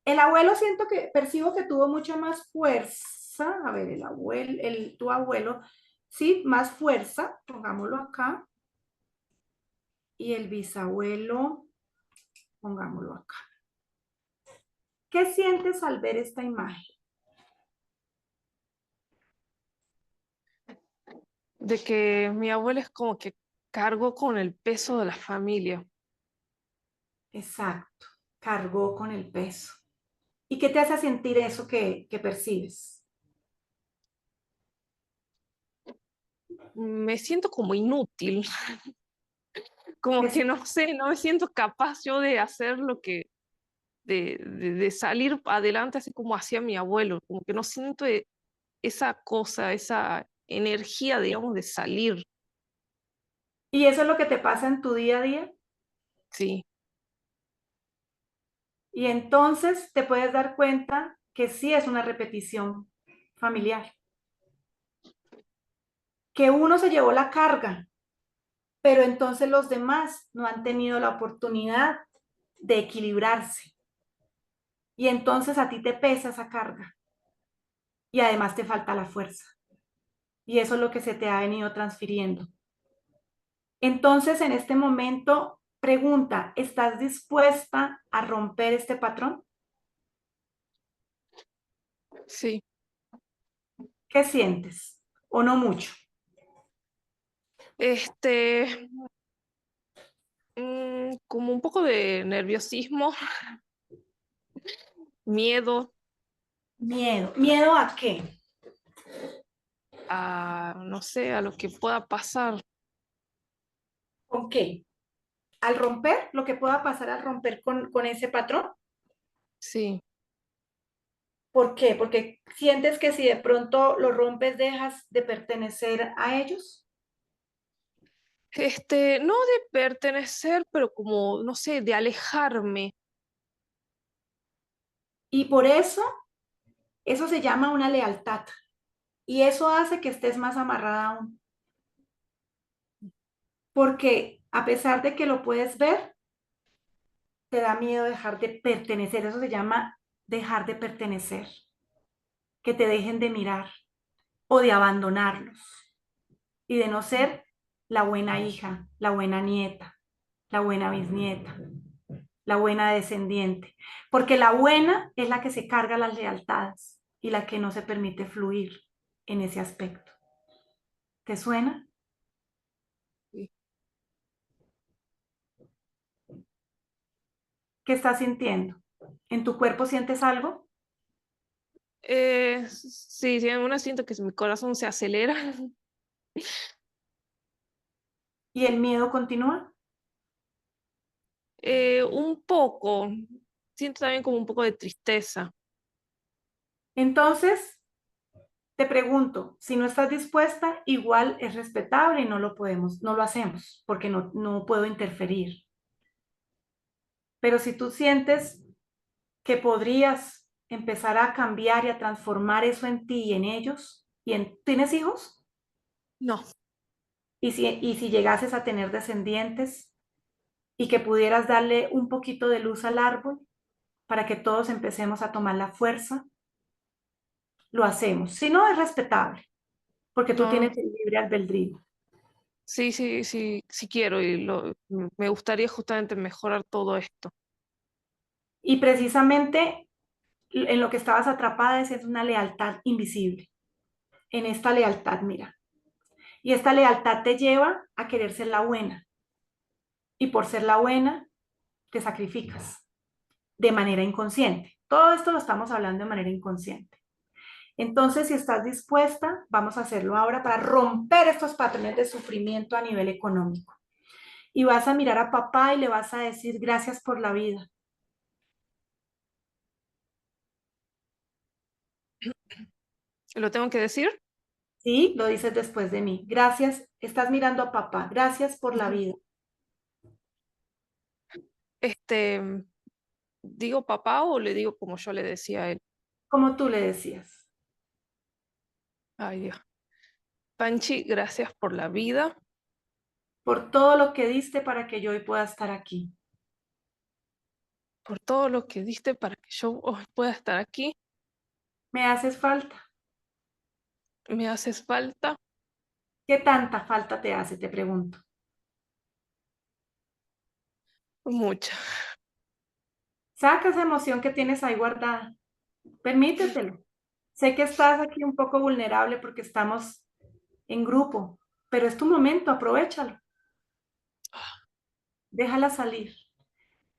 El abuelo percibo que tuvo mucha más fuerza. A ver, tu abuelo, sí, más fuerza, pongámoslo acá. Y el bisabuelo, pongámoslo acá. ¿Qué sientes al ver esta imagen? De que mi abuela es como que cargó con el peso de la familia. Exacto, cargó con el peso. ¿Y qué te hace sentir eso que percibes? Me siento como inútil. Como que no sé, no me siento capaz yo de hacer lo que, de salir adelante así como hacía mi abuelo. Como que no siento esa cosa, esa energía, digamos, de salir. ¿Y eso es lo que te pasa en tu día a día? Sí. Y entonces te puedes dar cuenta que sí es una repetición familiar. Que uno se llevó la carga, pero entonces los demás no han tenido la oportunidad de equilibrarse. Y entonces a ti te pesa esa carga. Y además te falta la fuerza. Y eso es lo que se te ha venido transfiriendo. Entonces, en este momento, pregunta, ¿estás dispuesta a romper este patrón? Sí. ¿Qué sientes? ¿O no mucho? Como un poco de nerviosismo, miedo Miedo. ¿Miedo a qué? a, no sé, a lo que pueda pasar. ¿Con qué? ¿Al romper? ¿Lo que pueda pasar al romper con ese patrón? Sí. ¿Por qué? Porque sientes que si de pronto lo rompes, dejas de pertenecer a ellos. No de pertenecer, pero como, no sé, de alejarme. Y por eso se llama una lealtad. Y eso hace que estés más amarrada aún. Porque a pesar de que lo puedes ver, te da miedo dejar de pertenecer. Eso se llama dejar de pertenecer. Que te dejen de mirar o de abandonarlos. Y de no ser la buena hija, la buena nieta, la buena bisnieta, la buena descendiente. Porque la buena es la que se carga las lealtades y la que no se permite fluir en ese aspecto. ¿Te suena? Sí. ¿Qué estás sintiendo? ¿En tu cuerpo sientes algo? Sí, sí, una siento que mi corazón se acelera. ¿Y el miedo continúa? Un poco. Siento también como un poco de tristeza. Entonces, te pregunto, si no estás dispuesta, igual es respetable y no lo hacemos, porque no puedo interferir. Pero si tú sientes que podrías empezar a cambiar y a transformar eso en ti y en ellos, ¿tienes hijos? No. Y si llegases a tener descendientes y que pudieras darle un poquito de luz al árbol para que todos empecemos a tomar la fuerza, lo hacemos. Si no, es respetable, porque tú No, tienes el libre albedrío. sí, sí, sí, sí quiero y me gustaría justamente mejorar todo esto. Y precisamente en lo que estabas atrapada es una lealtad invisible. En esta lealtad, mira. Y esta lealtad te lleva a querer ser la buena. Y por ser la buena, te sacrificas de manera inconsciente. Todo esto lo estamos hablando de manera inconsciente. Entonces, si estás dispuesta, vamos a hacerlo ahora para romper estos patrones de sufrimiento a nivel económico. Y vas a mirar a papá y le vas a decir gracias por la vida. ¿Lo tengo que decir? ¿Sí? Lo dices después de mí. Gracias, estás mirando a papá. Gracias por la vida. ¿Digo papá o le digo como yo le decía a él? Como tú le decías. Ay, Dios. Panchi, gracias por la vida, Por todo lo que diste para que yo hoy pueda estar aquí. por todo lo que diste para que yo hoy pueda estar aquí. ¿Me haces falta? Me haces falta ¿Qué tanta falta te hace? Te pregunto. mucha. Saca esa emoción que tienes ahí guardada. Permítetelo. Sé que estás aquí un poco vulnerable porque estamos en grupo, pero es tu momento, aprovéchalo. Déjala salir.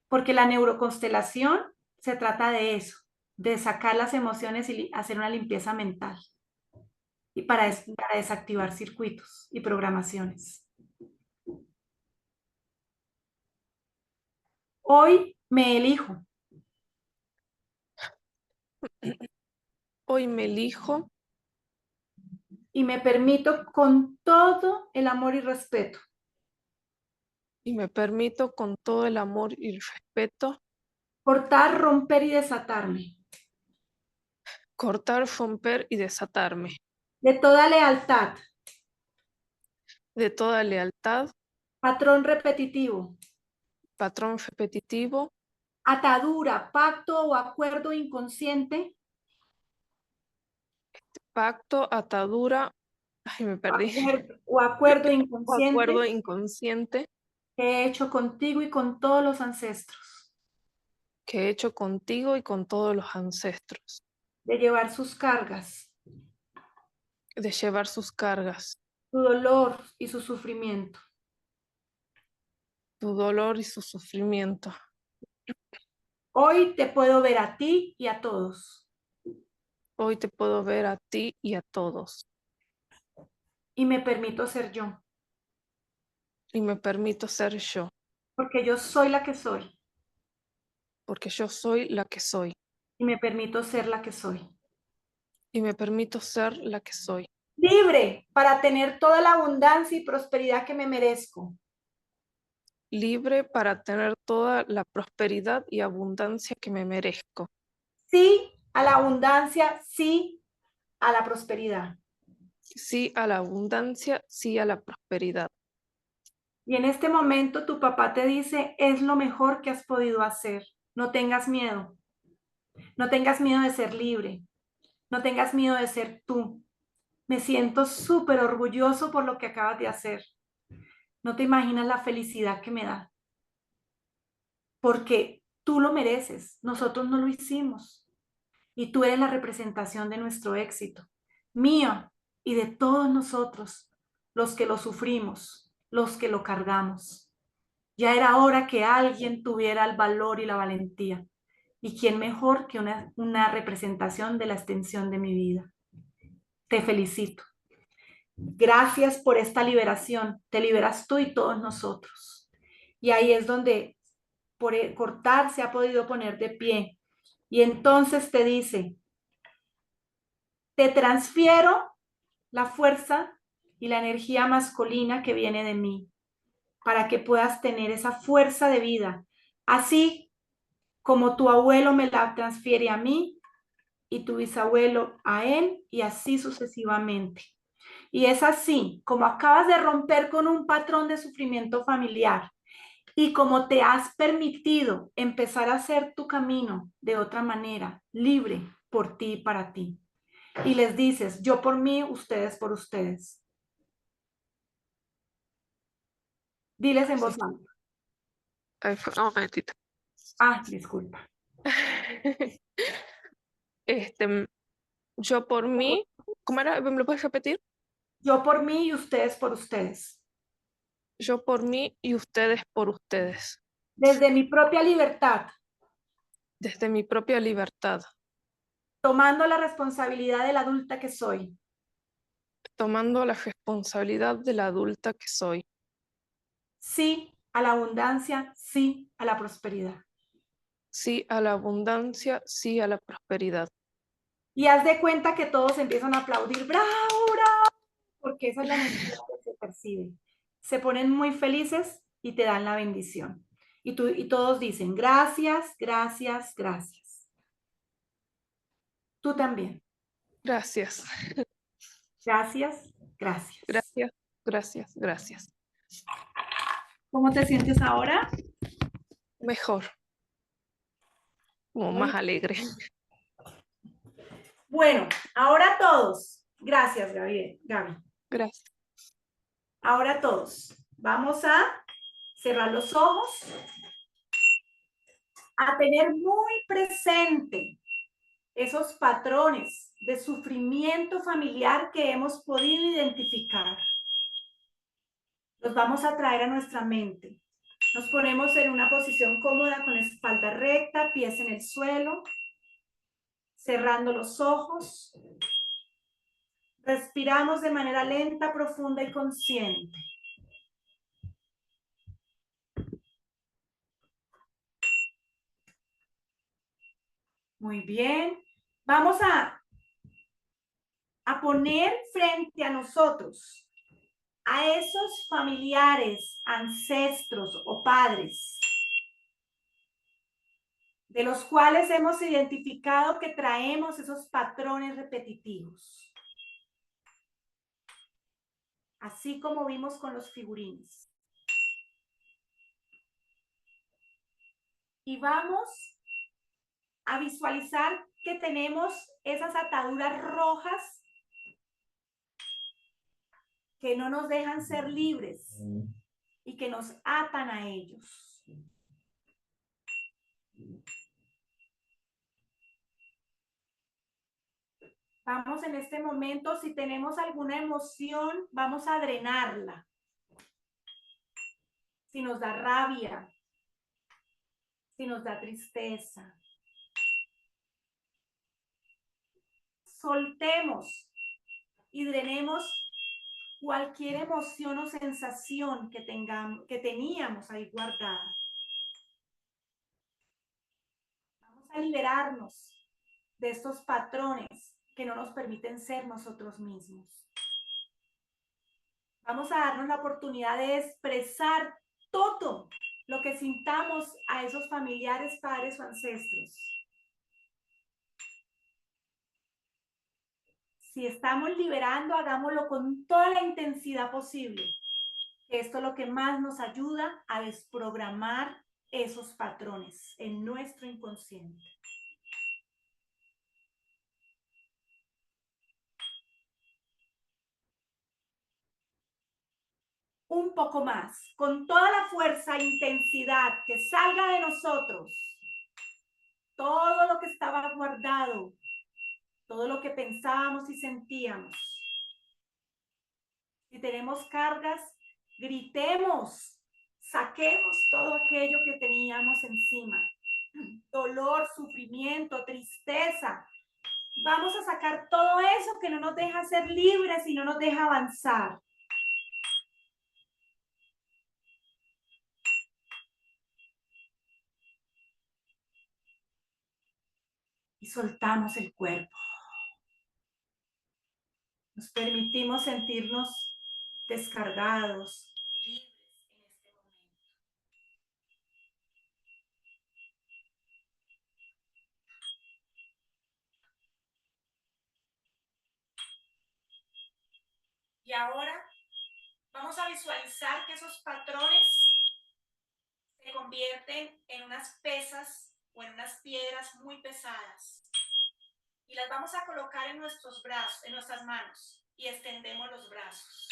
Porque la neuroconstelación se trata de eso, de sacar las emociones y hacer una limpieza mental. Y para desactivar circuitos y programaciones. Hoy me elijo. Hoy me elijo Y me permito con todo el amor y respeto y me permito con todo el amor y respeto cortar, romper y desatarme cortar, romper y desatarme de toda lealtad, de toda lealtad, patrón repetitivo, patrón repetitivo, atadura, pacto o acuerdo inconsciente Pacto, atadura, ay, me perdí. o acuerdo O inconsciente acuerdo inconsciente que he hecho contigo y con todos los ancestros, que he hecho contigo y con todos los ancestros, de llevar sus cargas, de llevar sus cargas, su dolor y su sufrimiento. tu dolor y su sufrimiento. Hoy te puedo ver a ti y a todos, Hoy te puedo ver a ti y a todos, y me permito ser yo, y me permito ser yo, porque yo soy la que soy, porque yo soy la que soy, y me permito ser la que soy. y me permito ser la que soy, Libre para tener toda la abundancia y prosperidad que me merezco. libre para tener toda la prosperidad y abundancia que me merezco. Sí a la abundancia, sí a la prosperidad. Sí a la abundancia, sí a la prosperidad. Y en este momento tu papá te dice, es lo mejor que has podido hacer. No tengas miedo. No tengas miedo de ser libre. No tengas miedo de ser tú. Me siento súper orgulloso por lo que acabas de hacer. No te imaginas la felicidad que me da. Porque tú lo mereces. Nosotros no lo hicimos. Y tú eres la representación de nuestro éxito. Mío y de todos nosotros, los que lo sufrimos, los que lo cargamos. Ya era hora que alguien tuviera el valor y la valentía. ¿Y quién mejor que una representación de la extensión de mi vida? Te felicito. Gracias por esta liberación. Te liberas tú y todos nosotros. Y ahí es donde por cortar se ha podido poner de pie. Y entonces te dice, te transfiero la fuerza y la energía masculina que viene de mí para que puedas tener esa fuerza de vida. Así como tu abuelo me la transfiere a mí y tu bisabuelo a él y así sucesivamente. Y es así como acabas de romper con un patrón de sufrimiento familiar y como te has permitido empezar a hacer tu camino de otra manera, libre por ti y para ti. Y les dices, yo por mí, ustedes por ustedes. Diles en voz alta. Ay, un momentito. Ah, disculpa. Yo por mí, ¿cómo era? ¿Me lo puedes repetir? Yo por mí y ustedes por ustedes. Yo por mí y ustedes por ustedes, Desde mi propia libertad, desde mi propia libertad, tomando la responsabilidad de la adulta que soy. tomando la responsabilidad de la adulta que soy. Sí a la abundancia, sí a la prosperidad. Sí a la abundancia, sí a la prosperidad. Y haz de cuenta que todos empiezan a aplaudir, ¡bravo, bravo! Porque esa es la energía que se percibe. Se ponen muy felices y te dan la bendición. Y todos dicen, gracias, gracias, gracias. Tú también. Gracias, Gracias, gracias. gracias, gracias, gracias. ¿Cómo te sientes ahora? Mejor, como más alegre. Bueno, ahora todos. Gracias, Gaby. Gracias. Ahora todos. Vamos a cerrar los ojos, a tener muy presente esos patrones de sufrimiento familiar que hemos podido identificar. Los vamos a traer a nuestra mente. Nos ponemos en una posición cómoda con la espalda recta, pies en el suelo, cerrando los ojos. Respiramos de manera lenta, profunda y consciente. Muy bien. Vamos a poner frente a nosotros a esos familiares, ancestros o padres de los cuales hemos identificado que traemos esos patrones repetitivos. Así como vimos con los figurines. Y vamos a visualizar que tenemos esas ataduras rojas que no nos dejan ser libres y que nos atan a ellos. Vamos en este momento, si tenemos alguna emoción, vamos a drenarla. Si nos da rabia, si nos da tristeza. Soltemos y drenemos cualquier emoción o sensación que teníamos ahí guardada. Vamos a liberarnos de estos patrones que no nos permiten ser nosotros mismos. Vamos a darnos la oportunidad de expresar todo lo que sintamos a esos familiares, padres o ancestros. Si estamos liberando, hagámoslo con toda la intensidad posible. Esto es lo que más nos ayuda a desprogramar esos patrones en nuestro inconsciente. Un poco más, con toda la fuerza e intensidad que salga de nosotros, todo lo que estaba guardado, todo lo que pensábamos y sentíamos. Si tenemos cargas, gritemos, saquemos todo aquello que teníamos encima. Dolor, sufrimiento, tristeza. Vamos a sacar todo eso que no nos deja ser libres y no nos deja avanzar. Y soltamos el cuerpo. Nos permitimos sentirnos descargados, libres en este momento. Y ahora vamos a visualizar que esos patrones se convierten en unas pesas o en unas piedras muy pesadas. Y las vamos a colocar en nuestros brazos, en nuestras manos, y extendemos los brazos.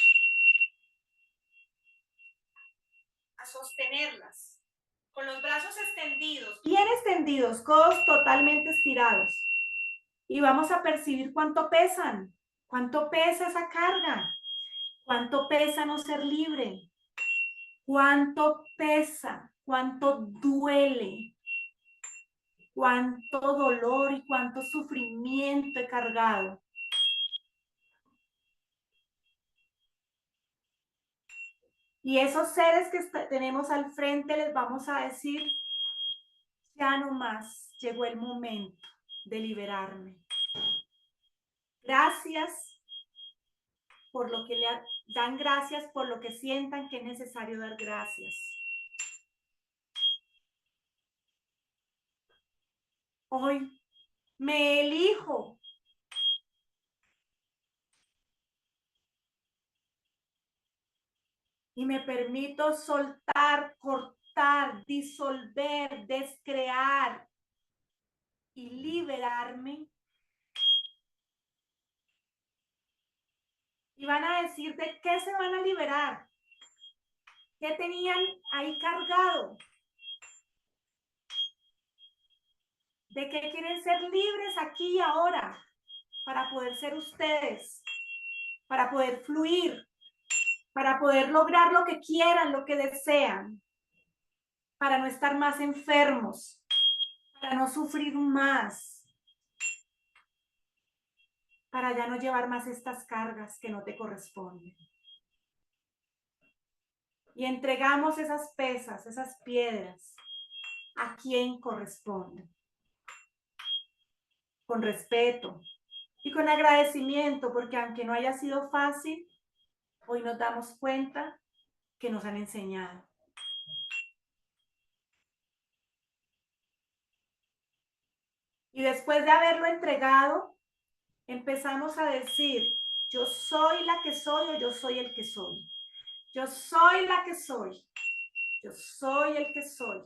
A sostenerlas, con los brazos extendidos, bien extendidos, codos totalmente estirados. Y vamos a percibir cuánto pesan, cuánto pesa esa carga, cuánto pesa no ser libre, cuánto pesa, cuánto duele, cuánto dolor y cuánto sufrimiento he cargado. Y esos seres que tenemos al frente les vamos a decir, ya no más, llegó el momento de liberarme. Gracias por lo que dan gracias por lo que sientan que es necesario dar gracias. Hoy me elijo. Y me permito soltar, cortar, disolver, descrear y liberarme. Y van a decir de qué se van a liberar. ¿Qué tenían ahí cargado? ¿De qué quieren ser libres aquí y ahora? Para poder ser ustedes, para poder fluir, para poder lograr lo que quieran, lo que desean, para no estar más enfermos, para no sufrir más, para ya no llevar más estas cargas que no te corresponden. Y entregamos esas pesas, esas piedras, a quien corresponde. Con respeto y con agradecimiento, porque aunque no haya sido fácil, hoy nos damos cuenta que nos han enseñado. Y después de haberlo entregado, empezamos a decir, yo soy la que soy o yo soy el que soy. Yo soy la que soy. Yo soy el que soy.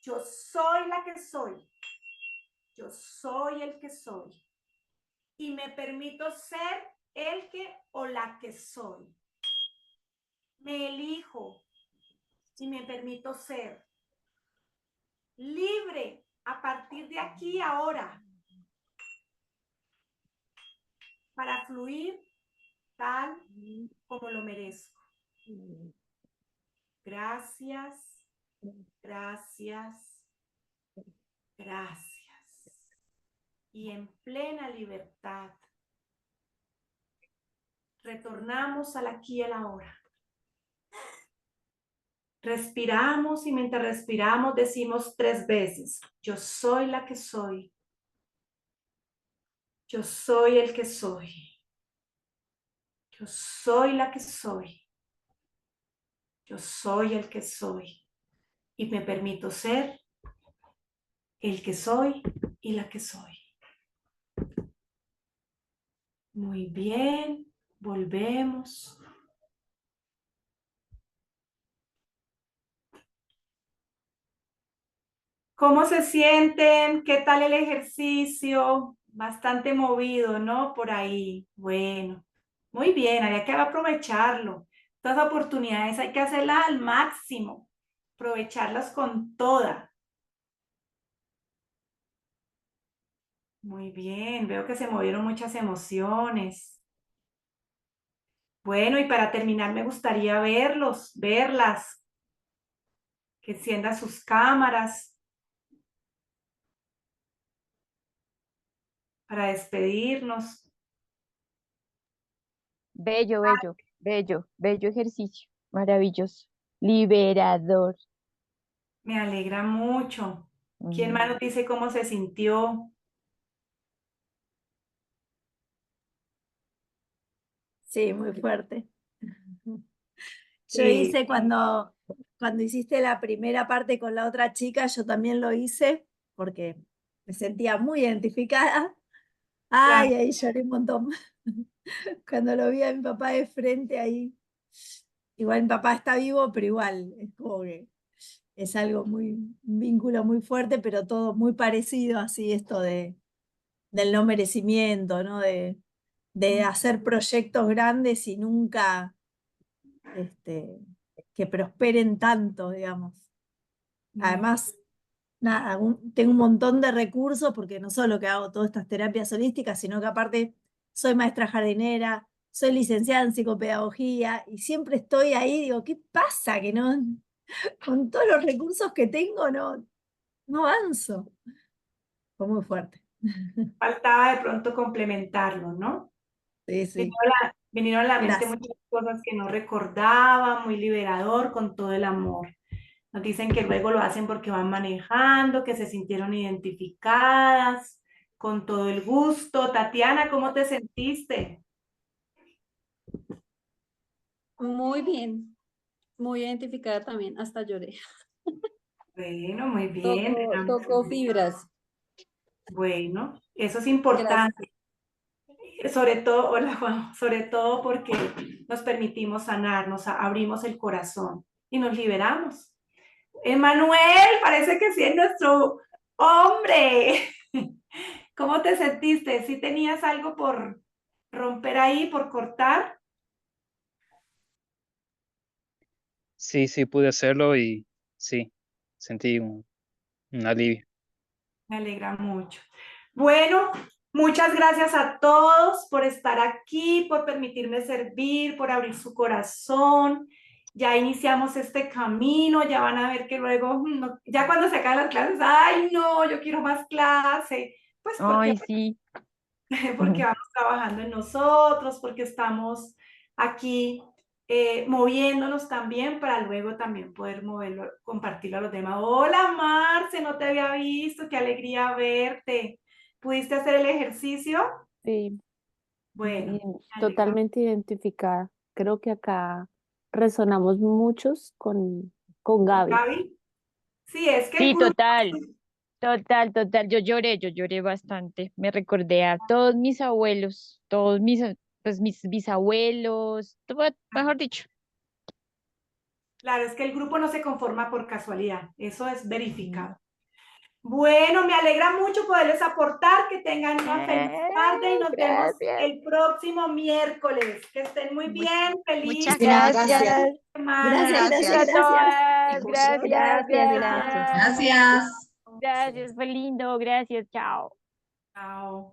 Yo soy la que soy. Yo soy el que soy. Y me permito ser el que o la que soy. Me elijo y me permito ser libre a partir de aquí ahora para fluir tal como lo merezco. Gracias, gracias, gracias. Y en plena libertad, retornamos al aquí y al ahora. Respiramos y mientras respiramos decimos 3 veces, yo soy la que soy. Yo soy el que soy. Yo soy la que soy. Yo soy el que soy. Y me permito ser el que soy y la que soy. Muy bien, volvemos. ¿Cómo se sienten? ¿Qué tal el ejercicio? Bastante movido, ¿no? Por ahí. Bueno, muy bien, había que aprovecharlo. Estas oportunidades hay que hacerlas al máximo, aprovecharlas con toda. Muy bien, veo que se movieron muchas emociones. Bueno, y para terminar me gustaría verlos, verlas, que enciendan sus cámaras para despedirnos. Bello, bello, bello, bello ejercicio. Maravilloso. Liberador. Me alegra mucho. ¿Quién más Mm. nos dice cómo se sintió? Sí, muy fuerte. Yo Sí. hice cuando hiciste la primera parte con la otra chica, yo también lo hice porque me sentía muy identificada. Ay, ahí lloré un montón. Cuando lo vi a mi papá de frente ahí. Igual mi papá está vivo, pero igual es como que es algo un vínculo muy fuerte, pero todo muy parecido, así esto del no merecimiento, ¿no? De hacer proyectos grandes y nunca que prosperen tanto, digamos. Además, nada, tengo un montón de recursos porque no solo que hago todas estas terapias holísticas, sino que aparte soy maestra jardinera, soy licenciada en psicopedagogía y siempre estoy ahí, digo, ¿qué pasa? Que no, con todos los recursos que tengo, no avanzo. Fue muy fuerte. Faltaba de pronto complementarlo, ¿no? Sí, sí. Vinieron a la mente Gracias. muchas cosas que no recordaba, muy liberador, con todo el amor. Nos dicen que luego lo hacen porque van manejando, que se sintieron identificadas, con todo el gusto. Tatiana, ¿cómo te sentiste? Muy bien, muy identificada también, hasta lloré. Bueno, muy bien. Tocó fibras. Bueno, eso es Gracias. importante. Sobre todo, hola Juan, sobre todo porque nos permitimos sanar, nos abrimos el corazón y nos liberamos. Emanuel, parece que sí es nuestro hombre. ¿Cómo te sentiste? ¿Sí tenías algo por romper ahí, por cortar? Sí, sí, pude hacerlo y sí, sentí un alivio. Me alegra mucho. Bueno, muchas gracias a todos por estar aquí, por permitirme servir, por abrir su corazón. Ya iniciamos este camino, ya van a ver que luego, ya cuando se acaban las clases, ay no, yo quiero más clase. Pues porque, Ay, sí. porque vamos trabajando en nosotros, porque estamos aquí moviéndonos también para luego también poder moverlo, compartirlo a los demás. Hola Marce, no te había visto, qué alegría verte. ¿Pudiste hacer el ejercicio? Sí, Bueno, me alegro. totalmente identificada. Creo que acá resonamos muchos con Gaby. Gaby, sí, es que el Sí, grupo, total, total, total. Yo lloré bastante. Me recordé a todos mis abuelos, pues mis bisabuelos, mejor dicho. Claro, es que el grupo no se conforma por casualidad, eso es verificado. Bueno, me alegra mucho poderles aportar, que tengan una feliz tarde y nos vemos Gracias. el próximo miércoles. Que estén muy bien, feliz Muchas Gracias. semana. Gracias a todas. Gracias, Gracias, gracias. Gracias. Gracias, fue lindo. Gracias, chao. Chao.